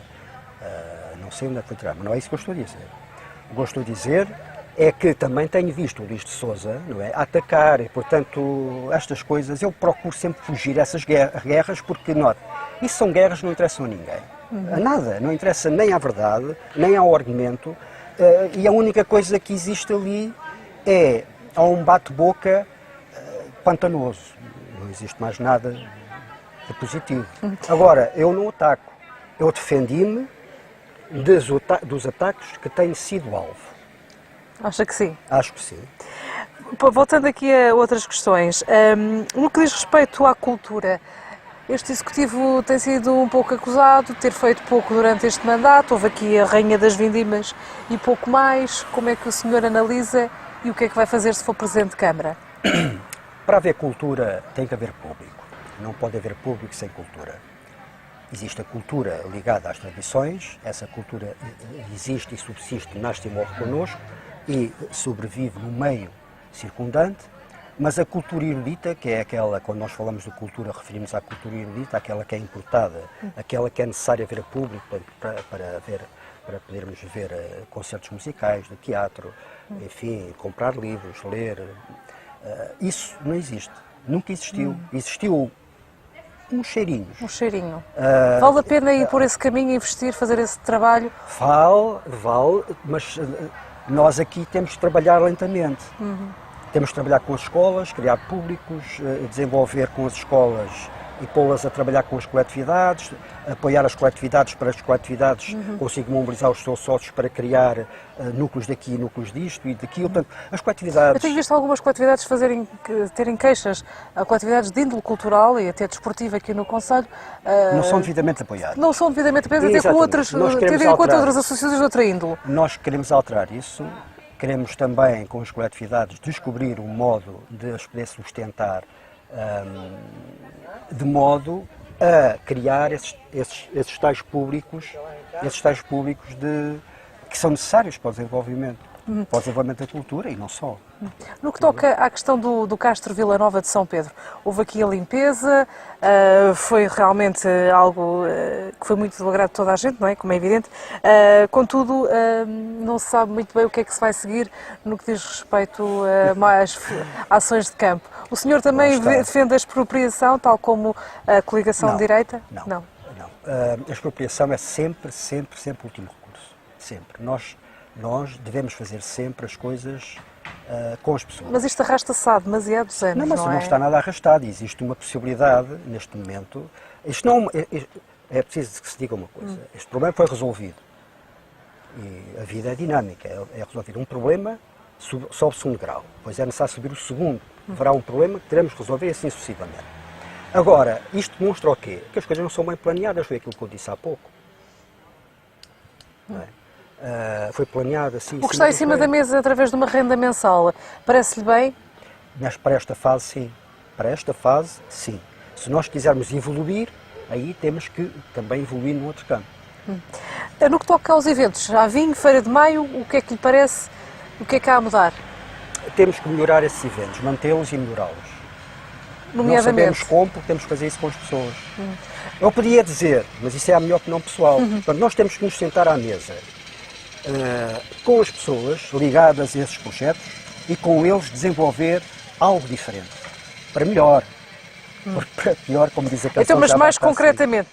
Não sei onde é que foi tirar, mas não é isso que eu estou a dizer. O que eu estou a dizer é que também tenho visto o Luís de Sousa, não é, atacar, e portanto, estas coisas, eu procuro sempre fugir a essas guerras, porque, note, isso são guerras que não interessam a ninguém. A nada, não interessa nem à verdade, nem ao argumento, e a única coisa que existe ali é um bate-boca pantanoso. existe mais nada de positivo. Agora, eu não ataco, eu defendi-me dos ataques que têm sido alvo. Acha que sim? Acho que sim. Voltando aqui a outras questões, no que diz respeito à cultura, este Executivo tem sido um pouco acusado de ter feito pouco durante este mandato, houve aqui a Rainha das Vindimas e pouco mais. Como é que o senhor analisa e o que é que vai fazer se for Presidente de Câmara? Para haver cultura tem que haver público, não pode haver público sem cultura. Existe a cultura ligada às tradições, essa cultura existe e subsiste, nasce e morre connosco e sobrevive no meio circundante, mas a cultura erudita, que é aquela, quando nós falamos de cultura, referimos à cultura erudita, aquela que é importada, aquela que é necessária ver a público para podermos ver concertos musicais, de teatro, enfim, comprar livros, ler. Isso não existe, nunca existiu. Existiu uns cheirinhos. Um cheirinho. Vale a pena ir por esse caminho, investir, fazer esse trabalho? Vale, mas nós aqui temos que trabalhar lentamente. Temos que trabalhar com as escolas, criar públicos, desenvolver com as escolas e pô-las a trabalhar com as coletividades, apoiar as coletividades para as coletividades consigam mobilizar os seus sócios para criar núcleos daqui, núcleos disto e daquilo. Portanto, as coletividades... Eu tenho visto algumas coletividades terem queixas, coletividades de índole cultural e até desportiva aqui no Conselho. Não são devidamente apoiadas. Não são devidamente apoiadas, até com outras, tendo em conta outras associações de outra índole. Nós queremos alterar isso. Queremos também, com as coletividades, descobrir um modo de as poder sustentar de modo a criar esses tais públicos que são necessários para o desenvolvimento da cultura e não só. No que toca à questão do Castro Vila Nova de São Pedro, houve aqui a limpeza, foi realmente algo que foi muito do agrado de toda a gente, não é? Como é evidente. Contudo, não se sabe muito bem o que é que se vai seguir no que diz respeito a mais ações de campo. O senhor também defende a expropriação, tal como a coligação de direita? Não. A expropriação é sempre o último recurso. Sempre. Nós devemos fazer sempre as coisas com as pessoas. Mas isto arrasta-se há demasiados anos, não é? Não está nada arrastado. Existe uma possibilidade, neste momento... Isto não, é preciso que se diga uma coisa. Este problema foi resolvido. E a vida é dinâmica. É resolver um problema, sobe-se um grau. Depois é necessário subir o segundo. Haverá um problema que teremos que resolver e assim sucessivamente. Agora, isto demonstra o quê? Que as coisas não são bem planeadas. Foi aquilo que eu disse há pouco. Não é? Foi planeado assim. O que está em cima da mesa através de uma renda mensal, parece-lhe bem? Mas para esta fase, sim. Para esta fase, sim. Se nós quisermos evoluir, aí temos que também evoluir no outro campo. No que toca aos eventos, já vinho, Feira de Maio, o que é que lhe parece? O que é que há a mudar? Temos que melhorar esses eventos, mantê-los e melhorá-los. Não sabemos como, porque temos que fazer isso com as pessoas. Eu podia dizer, mas isso é a minha opinião pessoal. Portanto, nós temos que nos sentar à mesa com as pessoas ligadas a esses projetos e com eles desenvolver algo diferente, para melhor, porque para pior, como diz a canção. Então, mas mais concretamente,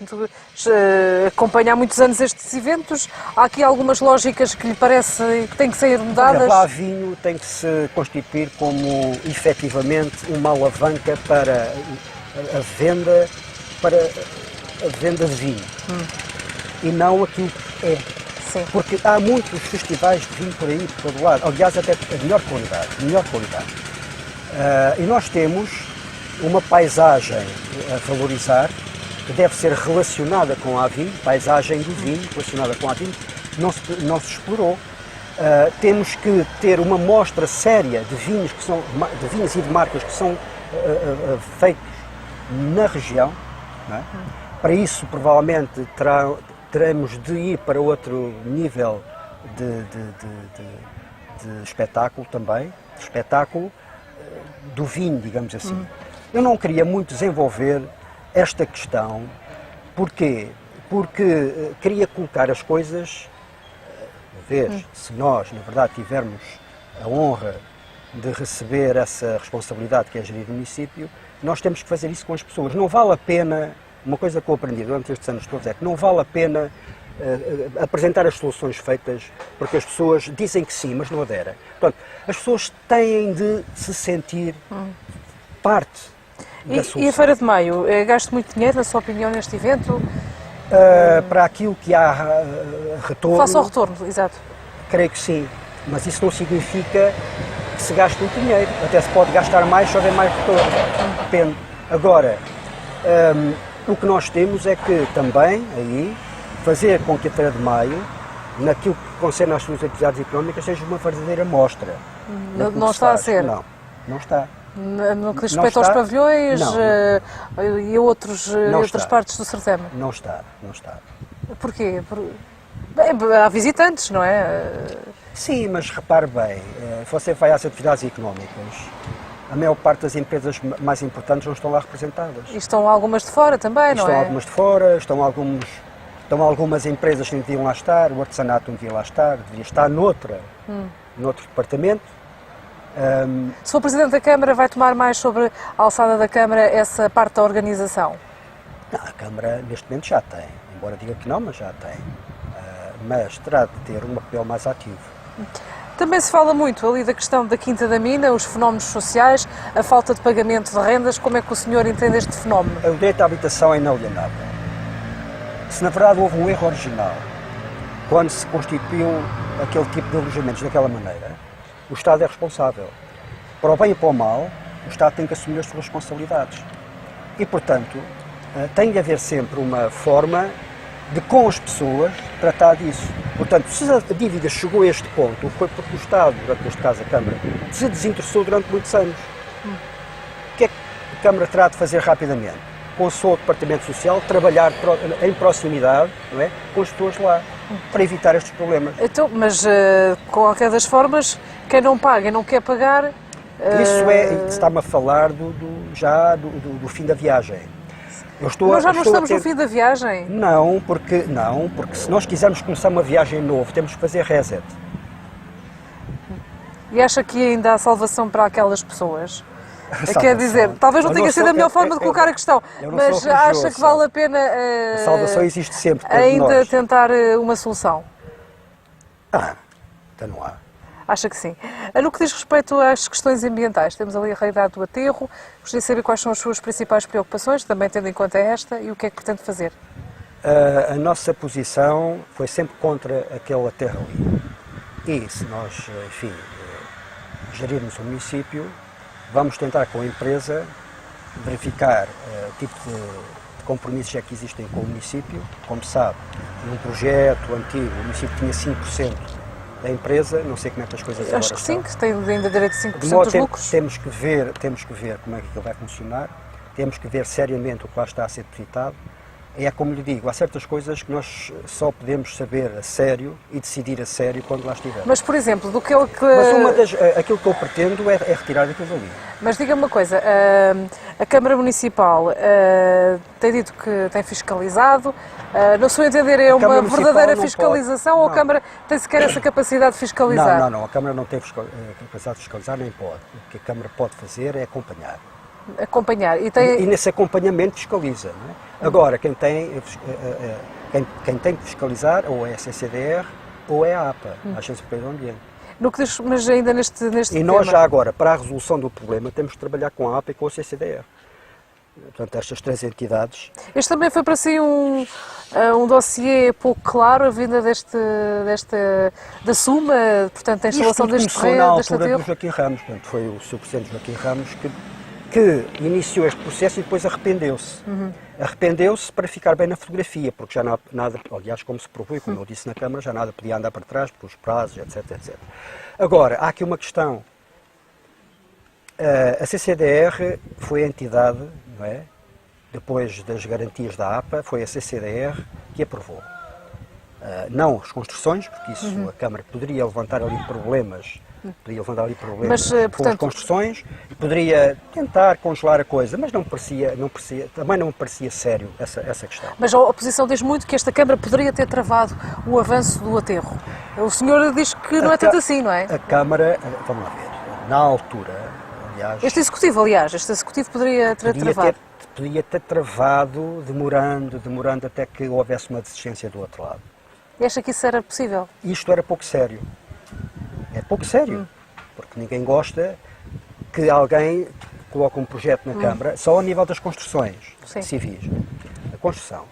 acompanha há muitos anos estes eventos, há aqui algumas lógicas que lhe parece que têm que ser mudadas? Lá vinho tem que se constituir como efetivamente uma alavanca para a venda de vinho e não aquilo que é. Sim. Porque há muitos festivais de vinho por aí, por todo lado, aliás até de melhor qualidade. E nós temos uma paisagem a valorizar, que deve ser relacionada com a vinho, paisagem do vinho, relacionada com a vinho, não se explorou. Temos que ter uma mostra séria de vinhos, de vinhos e de marcas que são feitos na região. Não é? Para isso, provavelmente, teremos de ir para outro nível de espetáculo também, espetáculo do vinho, digamos assim. Eu não queria muito desenvolver esta questão. Porquê? Porque queria colocar as coisas, se nós, na verdade, tivermos a honra de receber essa responsabilidade que é gerir o município, nós temos que fazer isso com as pessoas. Não vale a pena, uma coisa que eu aprendi durante estes anos todos é que não vale a pena apresentar as soluções feitas, porque as pessoas dizem que sim, mas não aderem. Portanto, as pessoas têm de se sentir parte da solução. E a Feira de Maio, gasta muito dinheiro, na sua opinião, neste evento? Para aquilo que há retorno... Faça o retorno, exato. Creio que sim, mas isso não significa que se gaste muito dinheiro. Até se pode gastar mais se houver mais retorno. Depende. Agora, o que nós temos é que também, aí, fazer com que a Feira de Maio, naquilo que concerne às suas atividades económicas, seja uma verdadeira mostra. Não está a ser? Não, não está. No que diz respeito aos pavilhões e a outras partes do certame? Não está, não está. Porquê? Bem, há visitantes, não é? Sim, mas repare bem, você vai às atividades económicas, a maior parte das empresas mais importantes não estão lá representadas. E estão algumas de fora também, não é? Estão algumas de fora, estão algumas empresas que não deviam lá estar, o artesanato não devia lá estar, deveria estar noutro departamento. Se for Presidente da Câmara, vai tomar mais sobre a alçada da Câmara essa parte da organização? Não, a Câmara neste momento já tem, embora diga que não, mas já tem. Mas terá de ter um papel mais ativo. Também se fala muito ali da questão da Quinta da Mina, os fenómenos sociais, a falta de pagamento de rendas. Como é que o senhor entende este fenómeno? O direito à habitação é inalienável. Se na verdade houve um erro original, quando se constituiu aquele tipo de alojamentos daquela maneira, o Estado é responsável. Para o bem e para o mal, o Estado tem que assumir as suas responsabilidades. E, portanto, tem de haver sempre uma forma de, com as pessoas, tratar disso. Portanto, se a dívida chegou a este ponto, foi porque o Estado, neste caso a Câmara, se desinteressou durante muitos anos. O que é que a Câmara terá de fazer rapidamente? Com o seu Departamento Social, trabalhar em proximidade, não é, com as pessoas lá, para evitar estes problemas. Então, mas, de qualquer das formas, quem não paga e não quer pagar... Isso está-me a falar do fim da viagem. Nós já não estamos no fim da viagem? Não, porque se nós quisermos começar uma viagem nova, temos que fazer reset. E acha que ainda há salvação para aquelas pessoas? Quer dizer, talvez não tenha sido a melhor forma de colocar a questão, mas acha que vale a pena a salvação existe sempre ainda tentar uma solução? Então não há. Acha que sim. No que diz respeito às questões ambientais, temos ali a realidade do aterro. Gostaria de saber quais são as suas principais preocupações, também tendo em conta esta, e o que é que pretende fazer? A nossa posição foi sempre contra aquele aterro ali. E se nós, enfim, gerirmos o município, vamos tentar com a empresa verificar o tipo de compromissos é que existem com o município. Como sabe, num projeto antigo, o município tinha 5% da empresa, não sei como é que as coisas agora estão. Acho que sim, que tem ainda direito a 5% dos lucros. Temos que ver como é que aquilo vai funcionar, temos que ver seriamente o que lá está a ser depositado. É como lhe digo, há certas coisas que nós só podemos saber a sério e decidir a sério quando lá estiver. Mas, por exemplo, do que ele... Mas aquilo que eu pretendo é retirar aquilo ali. Mas diga-me uma coisa, a Câmara Municipal tem dito que tem fiscalizado, no seu entender é uma verdadeira fiscalização ou a Câmara tem sequer essa capacidade de fiscalizar? Não, a Câmara não tem capacidade de fiscalizar, nem pode. O que a Câmara pode fazer é acompanhar. E nesse acompanhamento fiscaliza. Não é? Agora, quem tem que fiscalizar ou é a CCDR ou é a APA, a Agência Portuguesa do Ambiente. Mas ainda neste E nós já agora, para a resolução do problema, temos que trabalhar com a APA e com a CCDR. Portanto, estas três entidades... Este também foi para si um dossiê pouco claro, a vinda da Suma, portanto, a instalação deste terreno, na altura do Joaquim Ramos, portanto, foi o Sr. Presidente Joaquim Ramos que iniciou este processo e depois arrependeu-se. Arrependeu-se para ficar bem na fotografia, porque já nada, aliás, como se provou e como eu disse na Câmara, já nada podia andar para trás, pelos prazos, etc. Agora, há aqui uma questão. A CCDR foi a entidade, não é? Depois das garantias da APA, foi a CCDR que aprovou. Não as construções, porque isso a Câmara poderia levantar ali problemas mas, com portanto, as construções e poderia tentar congelar a coisa, mas também não me parecia sério essa questão. Mas a oposição diz muito que esta Câmara poderia ter travado o avanço do aterro. O senhor diz que não é tanto assim, não é? A Câmara, vamos lá ver, na altura, aliás... Este Executivo poderia ter travado. Podia ter travado, demorando até que houvesse uma desistência do outro lado. E acha que isso era possível? Isto era pouco sério. É pouco sério, porque ninguém gosta que alguém coloca um projeto na Câmara, só ao nível das construções Sim. civis, a construção.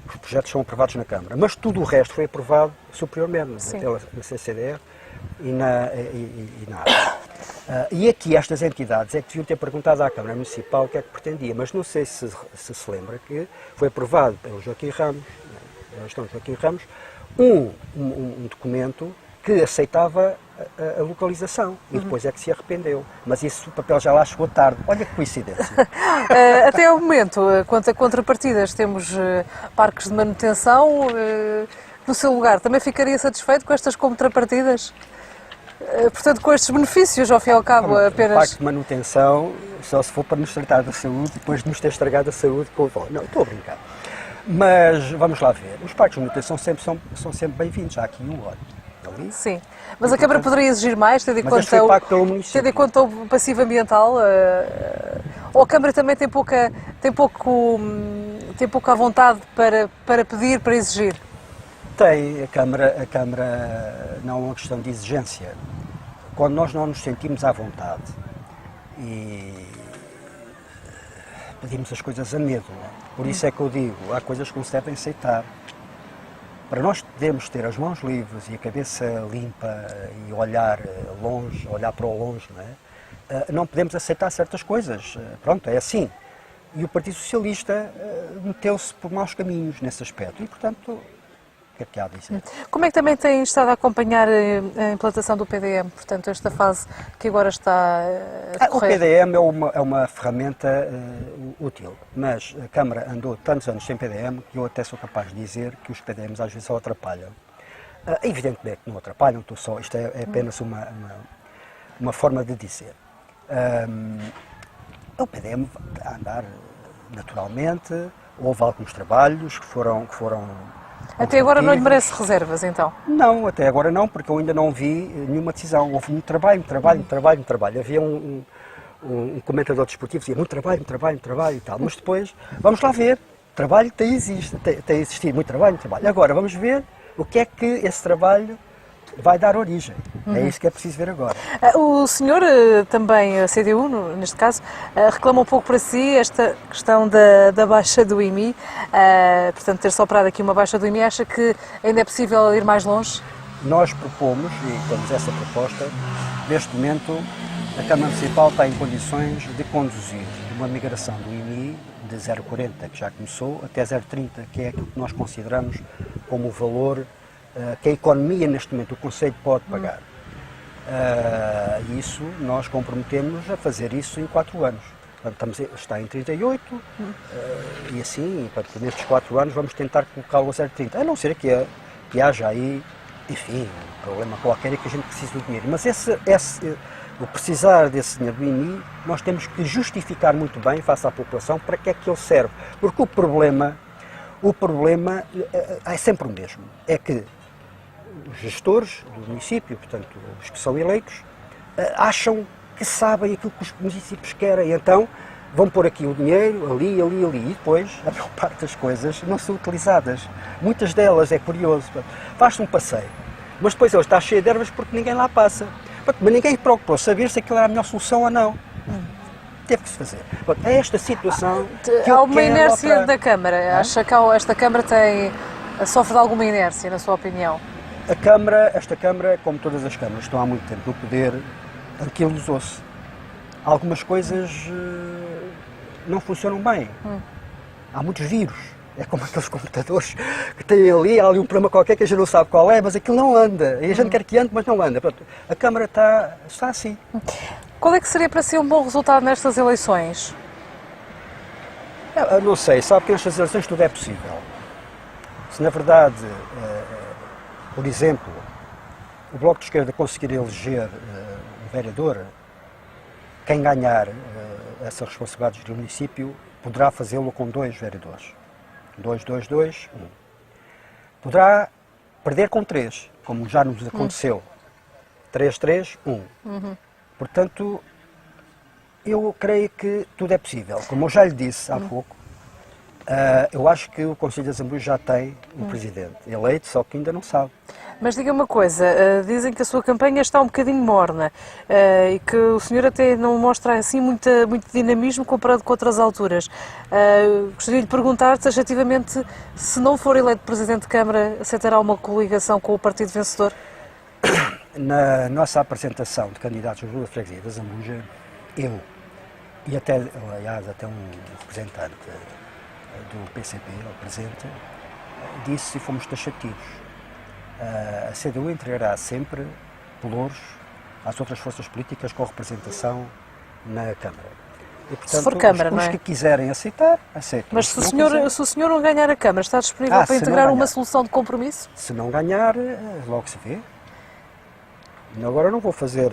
Os projetos são aprovados na Câmara, mas tudo o resto foi aprovado superiormente, na CCDR e na APA. E aqui estas entidades é que deviam ter perguntado à Câmara Municipal o que é que pretendia, mas não sei se lembra que foi aprovado pelo Joaquim Ramos, a gestão de Joaquim Ramos, um documento que aceitava a localização e depois é que se arrependeu. Mas isso, o papel já lá chegou tarde. Olha que coincidência. Até ao momento, quanto a contrapartidas, temos parques de manutenção. No seu lugar, também ficaria satisfeito com estas contrapartidas? Portanto, com estes benefícios, ao fim e ao cabo, apenas... O parque de manutenção, só se for para nos tratar da saúde, depois de nos ter estragado a saúde com o voo. Não, estou a brincar. Mas, vamos lá ver, os parques de manutenção são sempre bem-vindos. Há aqui o outro. Ali. Sim, mas a Câmara poderia exigir mais, tendo em conta o passivo ambiental? Ou a Câmara também tem pouca à vontade para pedir, para exigir? Tem, a Câmara não é uma questão de exigência. Quando nós não nos sentimos à vontade e pedimos as coisas a medo, por isso é que eu digo, há coisas que não se devem aceitar. Para nós podermos ter as mãos livres e a cabeça limpa e olhar longe, olhar para o longe, não podemos aceitar certas coisas. Pronto, é assim. E o Partido Socialista meteu-se por maus caminhos nesse aspecto e, portanto, o que é que há a dizer? Como é que também tem estado a acompanhar a implantação do PDM, portanto, esta fase que agora está a decorrer? O PDM é uma ferramenta útil, mas a Câmara andou tantos anos sem PDM que eu até sou capaz de dizer que os PDMs às vezes só atrapalham. Evidentemente que não atrapalham, isto é apenas uma forma de dizer. O PDM a andar naturalmente, houve alguns trabalhos que foram até agora não lhe merece reservas, então? Não, até agora não, porque eu ainda não vi nenhuma decisão. Houve muito trabalho. Havia um comentador desportivo que dizia muito trabalho e tal. Mas depois, vamos lá ver, trabalho tem existido, muito trabalho. Agora, vamos ver o que é que esse trabalho vai dar origem. É isso que é preciso ver agora. O senhor, também a CDU, neste caso, reclama um pouco para si esta questão da baixa do IMI, portanto, ter soprado aqui uma baixa do IMI, acha que ainda é possível ir mais longe? Nós propomos, e temos essa proposta, neste momento a Câmara Municipal está em condições de conduzir uma migração do IMI de 0,40, que já começou, até 0,30, que é aquilo que nós consideramos como o valor que a economia, neste momento, o Conselho pode pagar. Isso, nós comprometemos a fazer isso em 4 anos. Portanto, está em 38 e assim, nestes 4 anos, vamos tentar colocá-lo a 0,30. A não ser que haja aí, enfim, um problema qualquer e que a gente precise do dinheiro. Mas o precisar desse dinheiro do IMI, nós temos que justificar muito bem face à população para que é que ele serve. Porque o problema é sempre o mesmo. É que os gestores do município, portanto, os que são eleitos, acham que sabem aquilo que os municípios querem. Então, vão pôr aqui o dinheiro, ali, e depois a maior parte das coisas não são utilizadas. Muitas delas, é curioso, faz-se um passeio, mas depois ele está cheio de ervas porque ninguém lá passa. Mas ninguém procurou saber se aquilo era a melhor solução ou não. Teve que se fazer. É esta situação que há uma inércia da Câmara. Acha que esta Câmara sofre de alguma inércia, na sua opinião? Esta Câmara, como todas as câmaras, estão há muito tempo no poder, anquilosou-se. Algumas coisas não funcionam bem. Há muitos vírus. É como aqueles computadores que têm há ali um problema qualquer que a gente não sabe qual é, mas aquilo não anda. E a gente quer que ande, mas não anda. Pronto, a Câmara está assim. Qual é que seria para si um bom resultado nestas eleições? Eu não sei, sabe que nestas eleições tudo é possível. Se na verdade, por exemplo, o Bloco de Esquerda conseguir eleger um vereador, quem ganhar essas responsabilidades do município poderá fazê-lo com 2 vereadores. 2, 2, 2, 1. Poderá perder com 3, como já nos aconteceu. 3, 3, 1. Portanto, eu creio que tudo é possível. Como eu já lhe disse há pouco, eu acho que o Conselho de Assembleia já tem um presidente eleito, só que ainda não sabe. Mas diga uma coisa, dizem que a sua campanha está um bocadinho morna e que o senhor até não mostra assim muito dinamismo comparado com outras alturas. Gostaria de perguntar se, efetivamente, se não for eleito Presidente de Câmara, aceitará uma coligação com o partido vencedor? Na nossa apresentação de candidatos à Junta de Freguesia da Zambuja, eu e até, aliás, até um representante do PCP, o presente, disse e fomos taxativos. A CDU entregará sempre pelouros às outras forças políticas com representação na Câmara. E, portanto, se for Câmara, os não é? que quiserem aceitar, aceitam. Mas se o senhor não ganhar a Câmara, está disponível para se não integrar uma ganhar. solução de compromisso? Se não ganhar, logo se vê. Agora não vou fazer.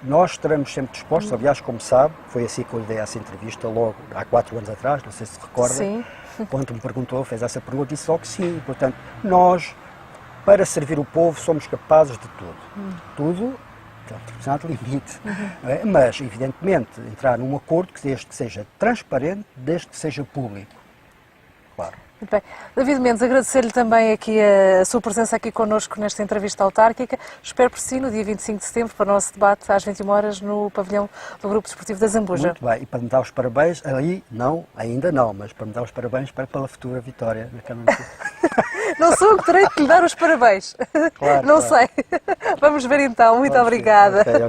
Nós estaremos sempre dispostos, aliás, como sabe, foi assim que eu lhe dei essa entrevista logo há 4 anos atrás, não sei se recorda. Sim. Quando me perguntou, fez essa pergunta, disse logo que sim. Portanto, nós, para servir o povo, somos capazes de tudo. Tudo, tem um determinado limite. Não é? Mas, evidentemente, entrar num acordo que desde que seja transparente, desde que seja público. Claro. Muito bem. David Mendes, agradecer-lhe também aqui a sua presença aqui connosco nesta entrevista autárquica. Espero por si no dia 25 de setembro para o nosso debate às 21 horas no pavilhão do Grupo Desportivo da Zambuja. Muito bem. E para me dar os parabéns, aí não, ainda não, mas para me dar os parabéns pela futura vitória na Câmara. Não sou eu que terei que lhe dar os parabéns. Claro, Não claro. sei. Vamos ver então. Muito Vamos ver. obrigada. Ok, ok.